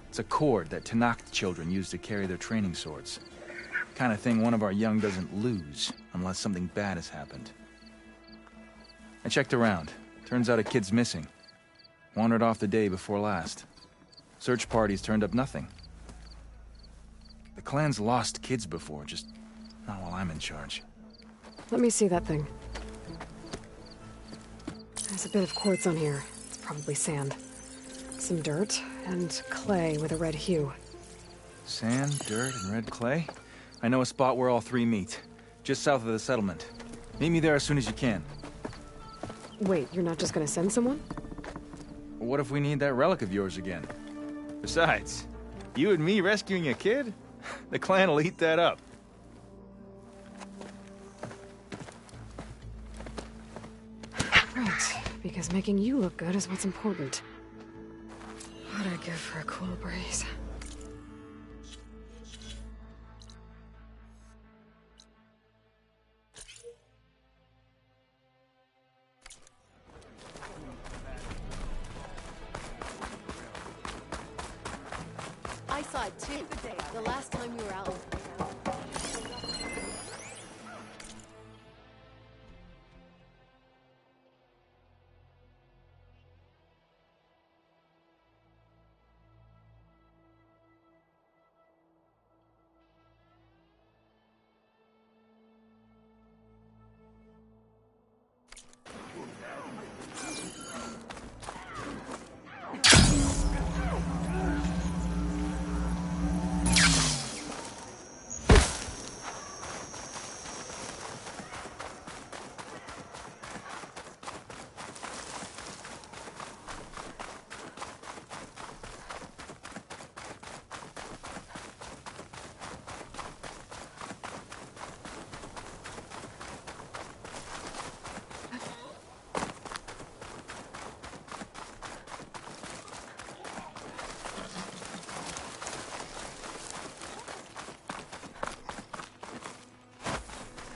It's a cord that Tanakh children use to carry their training swords. Kind of thing one of our young doesn't lose, unless something bad has happened. I checked around. Turns out a kid's missing. Wandered off the day before last. Search parties turned up nothing. The clan's lost kids before, just not while I'm in charge. Let me see that thing. There's a bit of quartz on here. It's probably sand. Some dirt, and clay with a red hue. Sand, dirt, and red clay? I know a spot where all three meet. Just south of the settlement. Meet me there as soon as you can. Wait, you're not just gonna send someone? What if we need that relic of yours again? Besides, you and me rescuing a kid? The clan will eat that up. Right, because making you look good is what's important. What'd I give for a cool breeze? I saw it too, the last time we were out.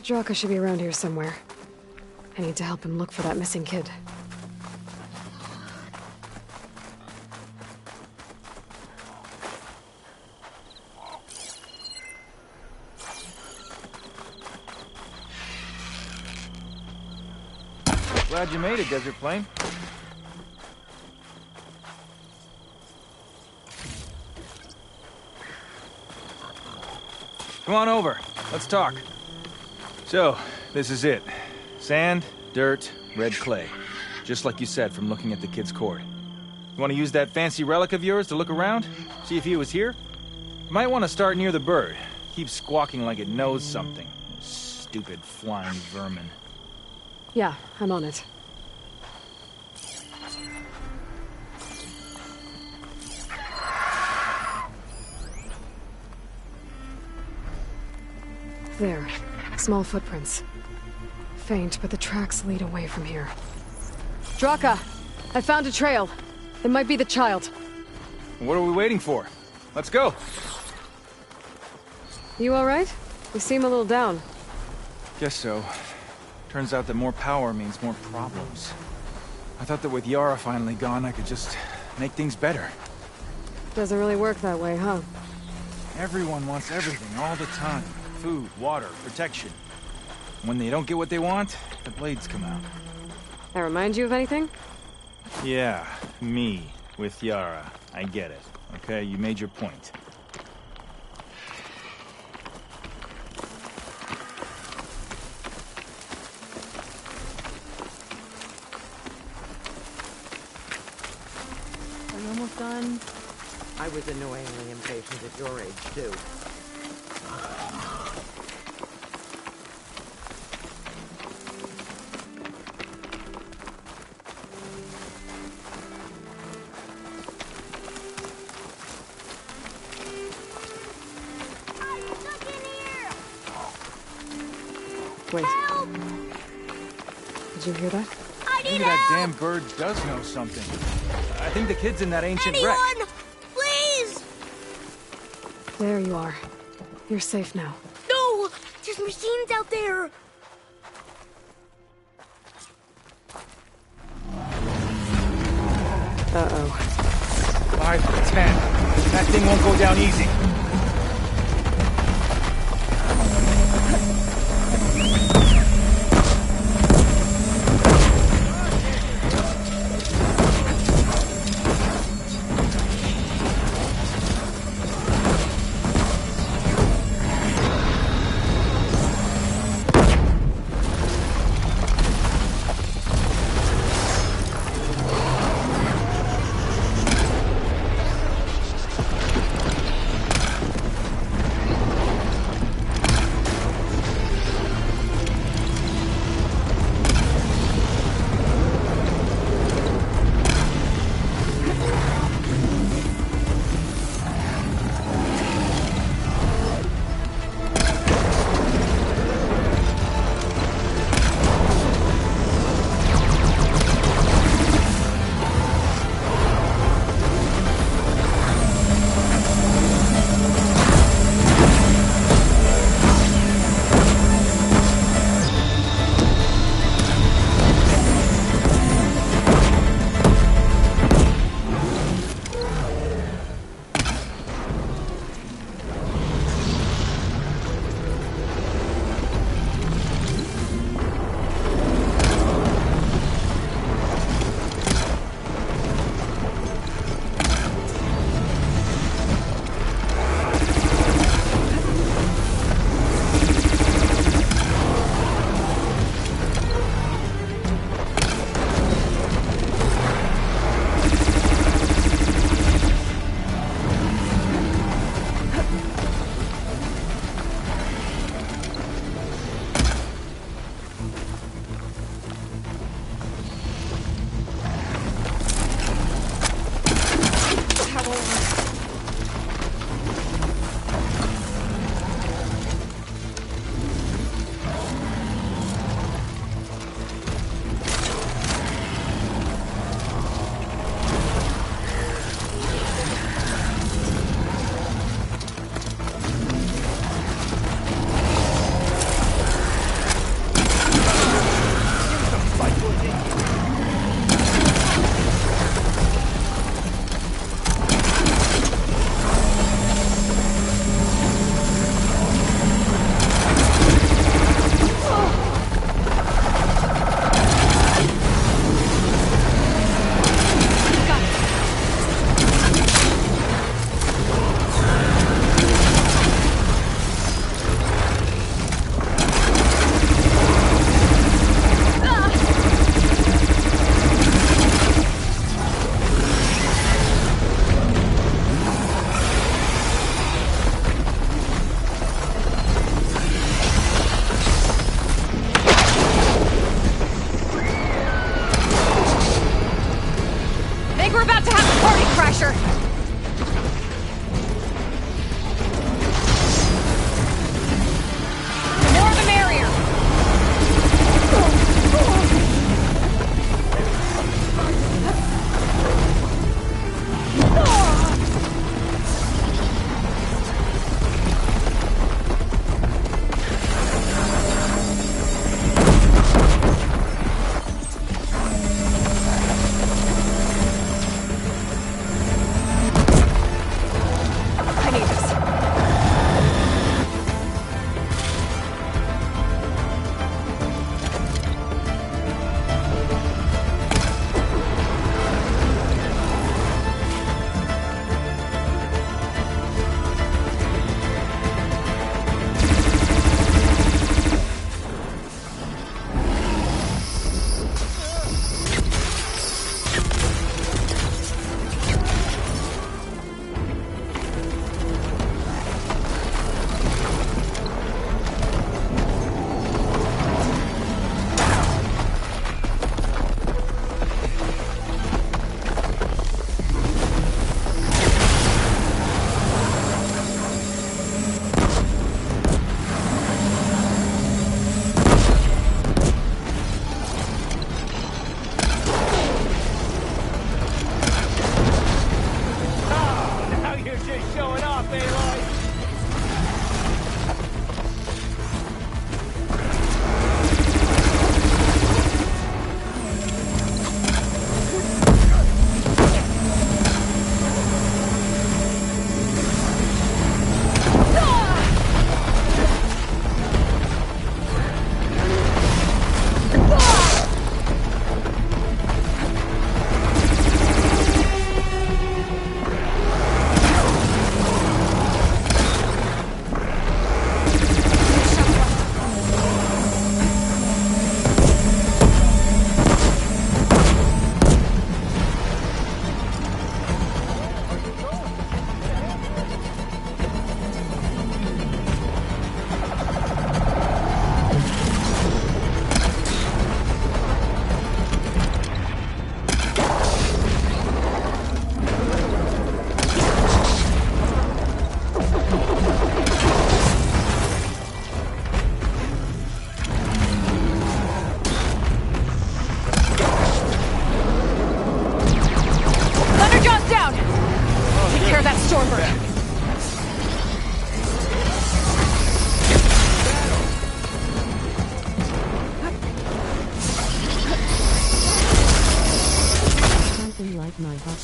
Draka should be around here somewhere. I need to help him look for that missing kid. Glad you made it, Desert Plain. Come on over. Let's talk. So, this is it. Sand, dirt, red clay. Just like you said from looking at the kid's cord. You want to use that fancy relic of yours to look around? See if he was here? You might want to start near the bird. Keeps squawking like it knows something. Stupid flying vermin. Yeah, I'm on it. There. Small footprints. Faint, but the tracks lead away from here. Draka! I found a trail. It might be the child. What are we waiting for? Let's go! You alright? You seem a little down. Guess so. Turns out that more power means more problems. I thought that with Yara finally gone, I could just make things better. Doesn't really work that way, huh? Everyone wants everything all the time. Food, water, protection. When they don't get what they want, the blades come out. That remind you of anything? Yeah, me, with Yara. I get it. Okay, you made your point. son? I was annoyingly impatient at your age, too. Wait. Did you hear that? Maybe that damn bird does know something. I think the kid's in that ancient wreck. Please! There you are. You're safe now. No! There's machines out there! Uh-oh. 5 to 10. That thing won't go down easy.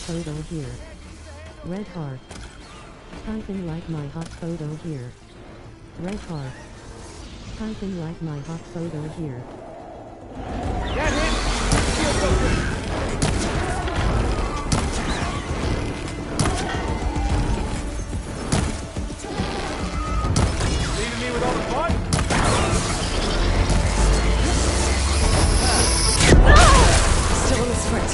photo here. Red heart. Something like my hot photo here. Red heart. Something like my hot photo here. Get him! Shield broken! Leaving me with all the fun? Still in the sprint.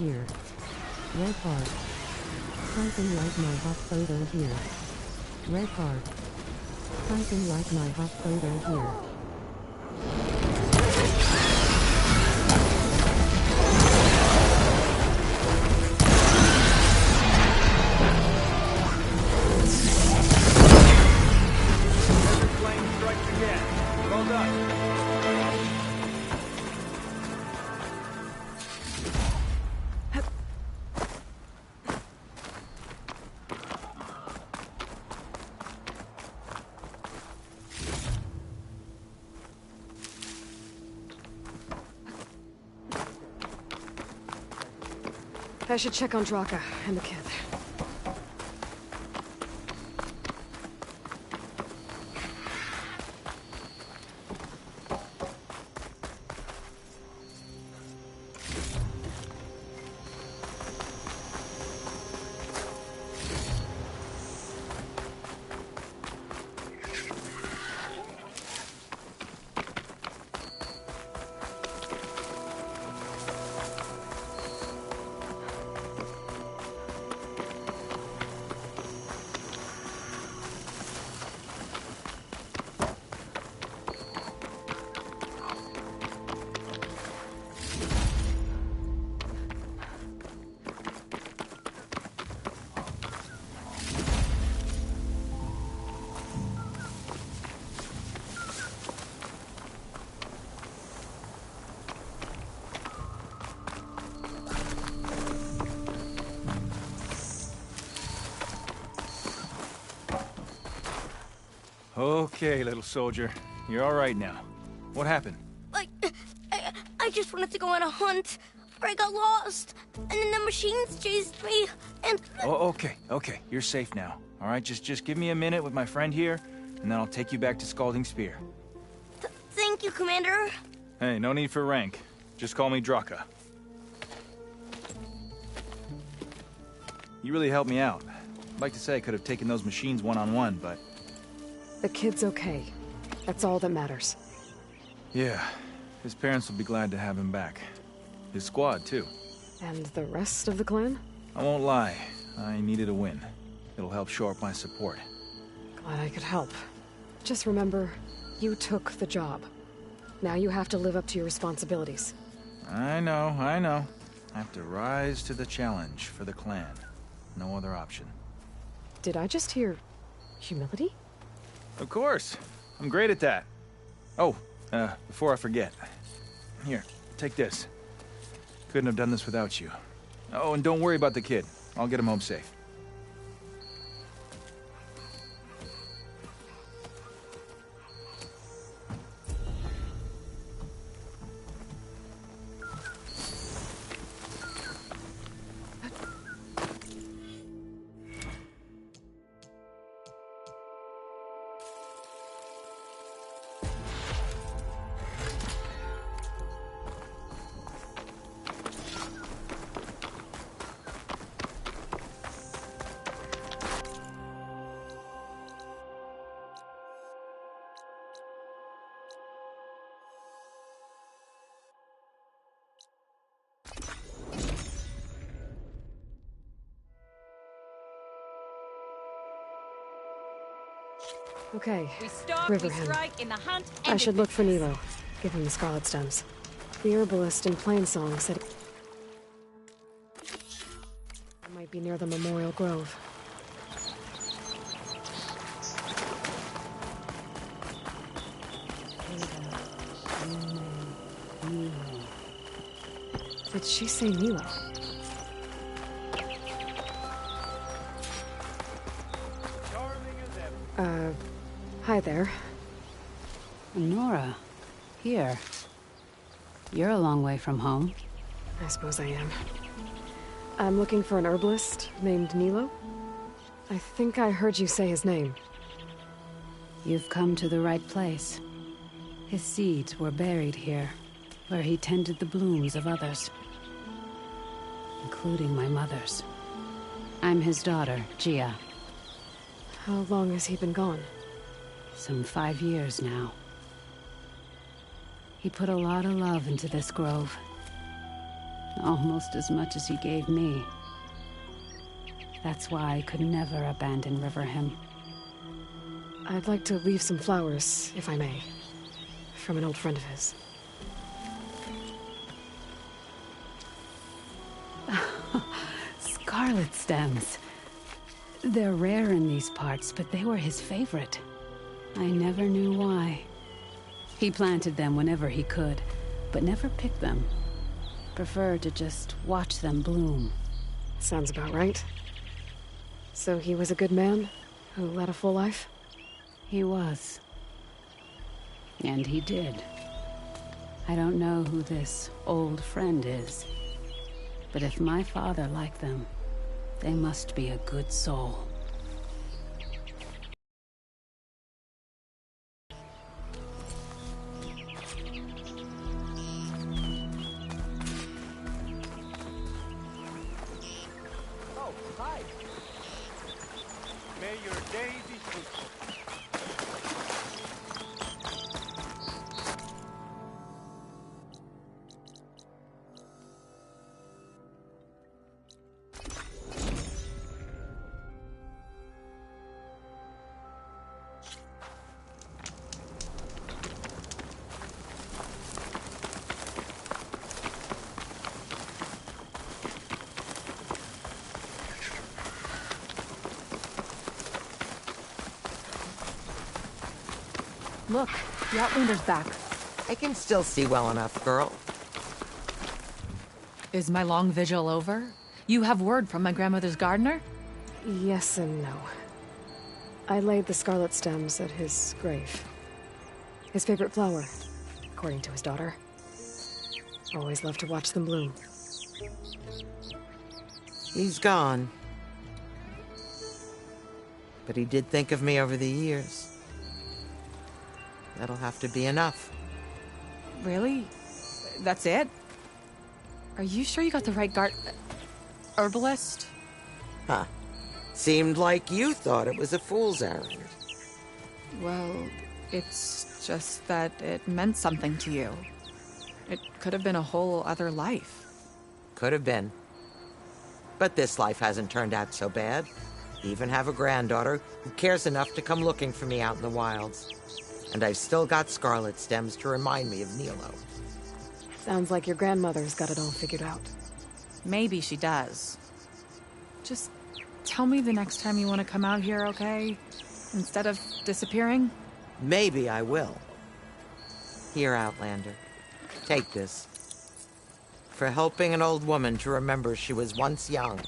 here. Red heart. Something like my hot photo here. Red heart. Something like my hot photo here. Well done. I should check on Draka and the kid. Okay, little soldier. You're all right now. What happened? I just wanted to go on a hunt, but I got lost, and then the machines chased me, and... Oh, okay. You're safe now. All right, just give me a minute with my friend here, and then I'll take you back to Scalding Spear. Thank you, Commander. Hey, no need for rank. Just call me Draka. You really helped me out. I'd like to say I could have taken those machines one-on-one, but... The kid's okay. That's all that matters. Yeah, his parents will be glad to have him back. His squad, too. And the rest of the clan? I won't lie. I needed a win. It'll help shore up my support. Glad I could help. Just remember, you took the job. Now you have to live up to your responsibilities. I know. I have to rise to the challenge for the clan. No other option. Did I just hear... humility? Of course. I'm great at that. Oh, before I forget. Here, take this. Couldn't have done this without you. Oh, and don't worry about the kid. I'll get him home safe. Okay, We stalk, River we Hen. strike in the hunt, I should look for Nilo. Give him the scarlet stems. The herbalist in Plainsong said it might be near the Memorial Grove. Did she say Nilo? Hi there. Nora, here. You're a long way from home. I suppose I am. I'm looking for an herbalist named Nilo. I think I heard you say his name. You've come to the right place. His seeds were buried here, where he tended the blooms of others, including my mother's. I'm his daughter, Gia. How long has he been gone? Some 5 years now. He put a lot of love into this grove. Almost as much as he gave me. That's why I could never abandon Riverhim. I'd like to leave some flowers, if I may. From an old friend of his. Scarlet stems. They're rare in these parts, but they were his favorite. I never knew why. He planted them whenever he could, but never picked them. Preferred to just watch them bloom. Sounds about right. So he was a good man who led a full life? He was. And he did. I don't know who this old friend is, but if my father liked them, they must be a good soul. Oh, hi. May your days be fruitful. Look, the Outlander's back. I can still see well enough, girl. Is my long vigil over? You have word from my grandmother's gardener? Yes and no. I laid the scarlet stems at his grave. His favorite flower, according to his daughter. Always loved to watch them bloom. He's gone. But he did think of me over the years. That'll have to be enough. Really? That's it? Are you sure you got the right herbalist? Huh. Seemed like you thought it was a fool's errand. Well, it's just that it meant something to you. It could have been a whole other life. Could have been. But this life hasn't turned out so bad. Even have a granddaughter who cares enough to come looking for me out in the wilds. And I've still got scarlet stems to remind me of Nilo. Sounds like your grandmother's got it all figured out. Maybe she does. Just tell me the next time you want to come out here, okay? Instead of disappearing? Maybe I will. Here, Outlander. Take this. For helping an old woman to remember she was once young.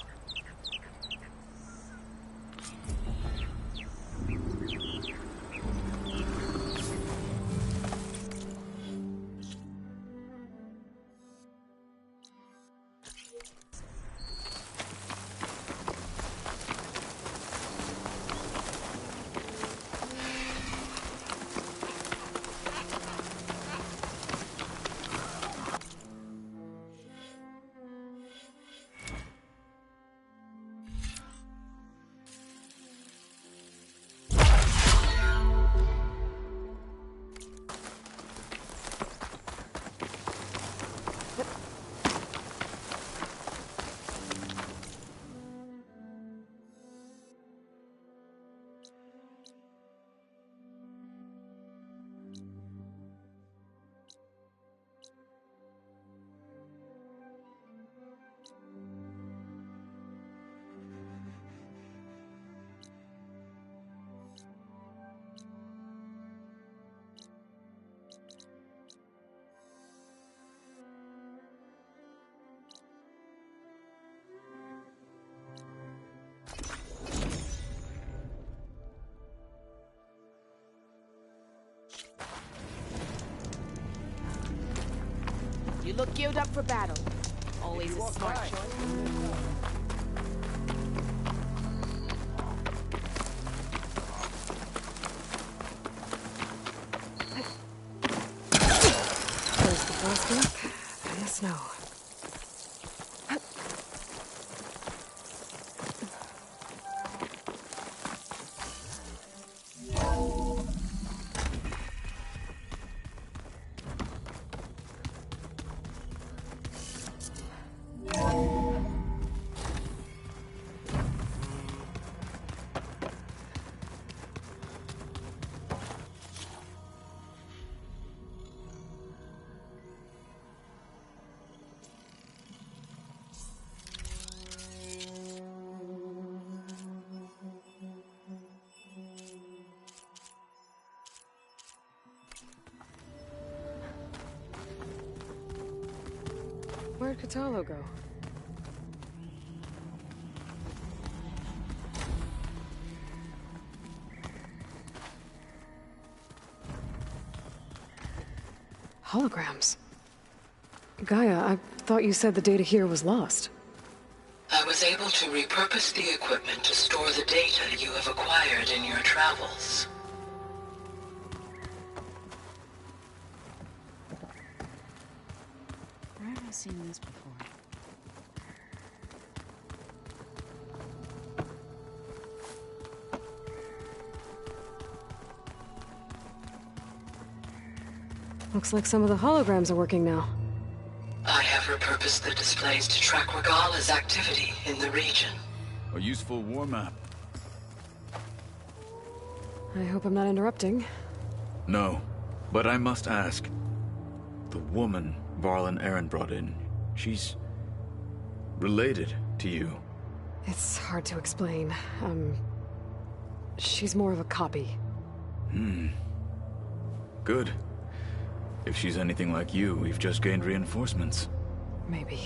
You look geared up for battle. Always a smart choice. There's the first week and the snow. Where'd Catalo go? Holograms. Gaia, I thought you said the data here was lost. I was able to repurpose the equipment to store the data you have acquired in your travels. Where have I seen this before? Looks like some of the holograms are working now. I have repurposed the displays to track Regala's activity in the region. A useful war map. I hope I'm not interrupting. No, but I must ask. The woman Varl and Aaron brought in, she's related to you. It's hard to explain. She's more of a copy. Good. If she's anything like you, we've just gained reinforcements. Maybe.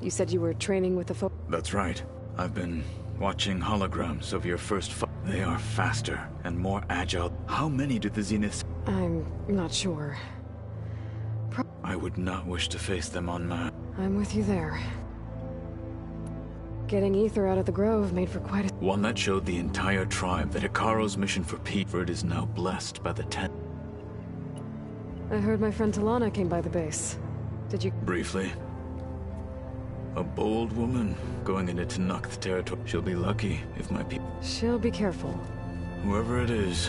You said you were training with the That's right. I've been watching holograms of your first They are faster and more agile. How many do the Zeniths... I'm not sure. I would not wish to face them en masse. I'm with you there. Getting ether out of the grove made for quite a... One that showed the entire tribe that Hikaro's mission for Peatford is now blessed by the Ten. I heard my friend Talana came by the base. Did you... Briefly. A bold woman going into Tenakth territory. She'll be lucky if my people... She'll be careful. Whoever it is.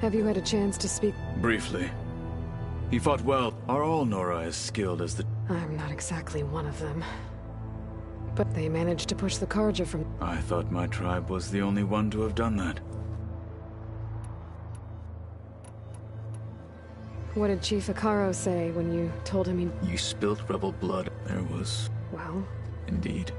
Have you had a chance to speak? Briefly. He fought well. Are all Nora as skilled as the... I'm not exactly one of them. But they managed to push the Karja from... I thought my tribe was the only one to have done that. What did Chief Hikaro say when you told him he... You spilt rebel blood. There was... Well... Indeed.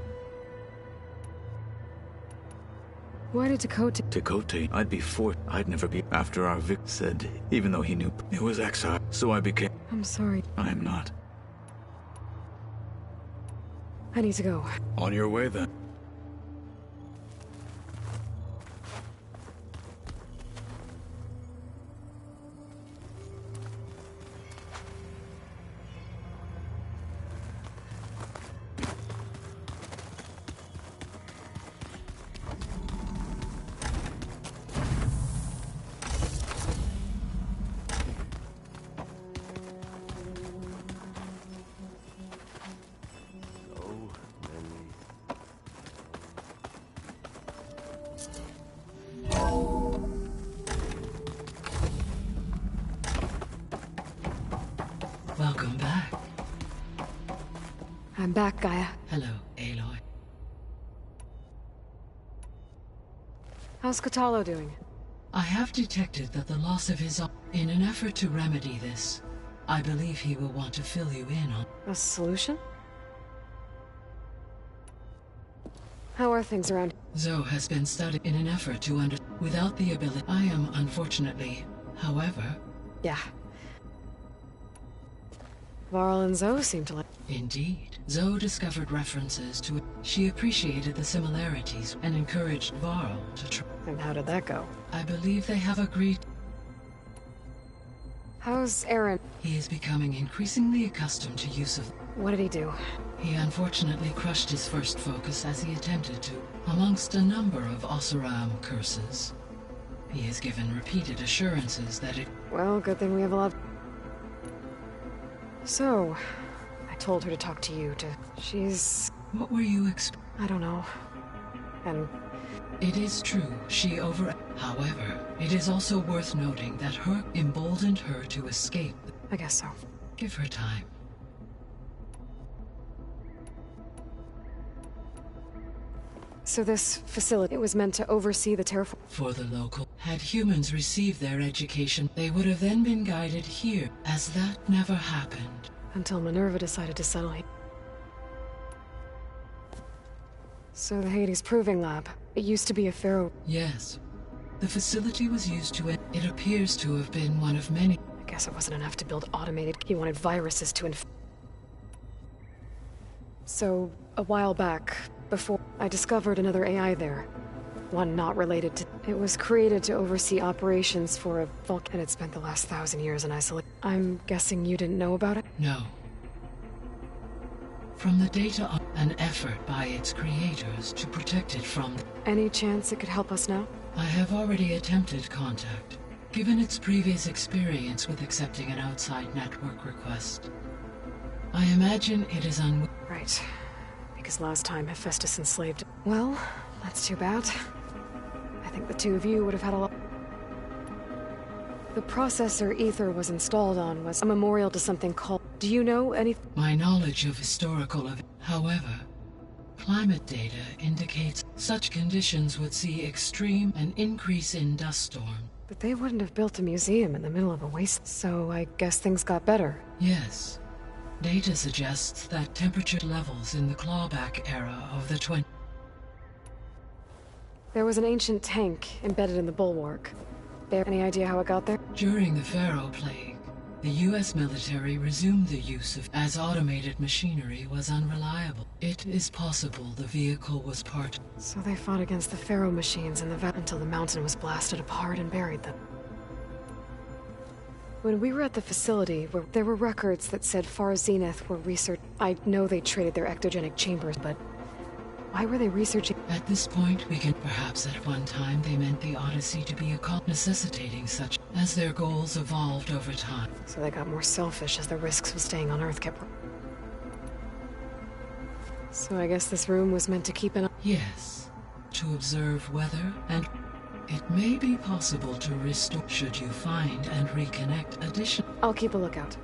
Why did Tekote... Tekote, I'd be forced. I'd never be... After our Vic said, even though he knew it was exile, so I became... I'm sorry. I'm not. I need to go. On your way, then. Welcome back. I'm back, Gaia. Hello, Aloy. How's Catalo doing? I have detected that the loss of his... In an effort to remedy this, I believe he will want to fill you in on... A solution? How are things around? Zoe has been studied in an effort to without the ability... I am, unfortunately, however... Yeah. Varl and Zoe seem to like... Indeed. Zoe discovered references to it. She appreciated the similarities and encouraged Varl to try... And how did that go? I believe they have agreed... How's Aaron? He is becoming increasingly accustomed to use of... What did he do? He unfortunately crushed his first focus as he attempted to, amongst a number of Oseram curses. He has given repeated assurances that it... Well, good thing we have a lot... So, I told her to talk to you, She's... What were you I don't know. And... It is true, she However, it is also worth noting that her emboldened her to escape. I guess so. Give her time. So this facility, it was meant to oversee the terraform... For the local. Had humans received their education, they would have then been guided here, as that never happened. Until Minerva decided to settle here. So the Hades Proving Lab, it used to be a pharaoh... Yes. The facility was used to... It appears to have been one of many... I Guess it wasn't enough to build automated. He wanted viruses to So, a while back, before I discovered another AI there. One not related to... It was created to oversee operations for a and it spent the last 1,000 years in isolation. I'm guessing you didn't know about it? No. From the data on an effort by its creators to protect it from... Any chance it could help us now? I have already attempted contact, given its previous experience with accepting an outside network request. I imagine it is Right. Because last time Hephaestus enslaved... Well, that's too bad. I think the two of you would have had a lot... The processor Ether was installed on was a memorial to something called... Do you know any... My knowledge of historical events... However, climate data indicates such conditions would see extreme and increase in dust storm. But they wouldn't have built a museum in the middle of a waste, so I guess things got better. Yes. Data suggests that temperature levels in the clawback era of the 20... There was an ancient tank embedded in the bulwark. Any idea how it got there? During the Pharaoh Plague, the U.S. military resumed the use of as automated machinery was unreliable. It is possible the vehicle was part... So they fought against the Pharaoh machines in the valley until the mountain was blasted apart and buried them. When we were at the facility, where there were records that said Far Zenith were I know they traded their ectogenic chambers, but why were they researching? At this point, we can... Perhaps at one time they meant the Odyssey to be a call necessitating such, as their goals evolved over time. So they got more selfish as the risks of staying on Earth kept... So I guess this room was meant to keep an eye... Yes. To observe weather and... It may be possible to restore should you find and reconnect additional... I'll keep a lookout.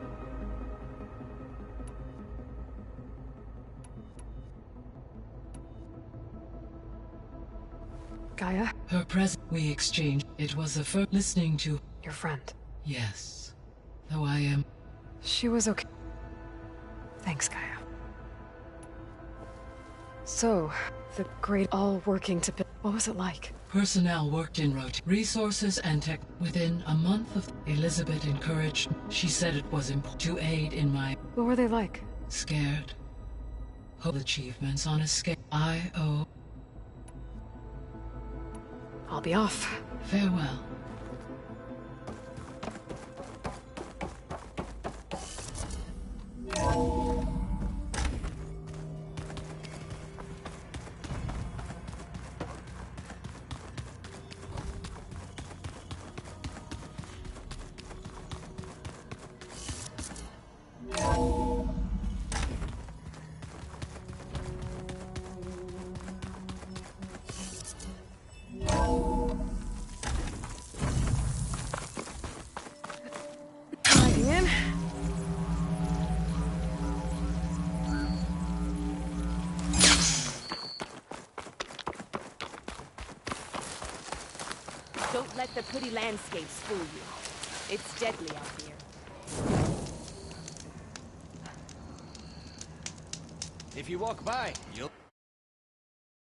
Gaia? Her presence. We exchanged. It was the first listening to... Your friend? Yes. Though I am... She was okay. Thanks, Gaia. So, the great all working to... What was it like? Personnel worked in resources and tech. Within a month of... Elizabeth encouraged... She said it was important to aid in my... What were they like? Scared. Hope achievements on a scale. I'll be off. Farewell. Don't let the pretty landscapes fool you. It's deadly out here. If you walk by, you'll...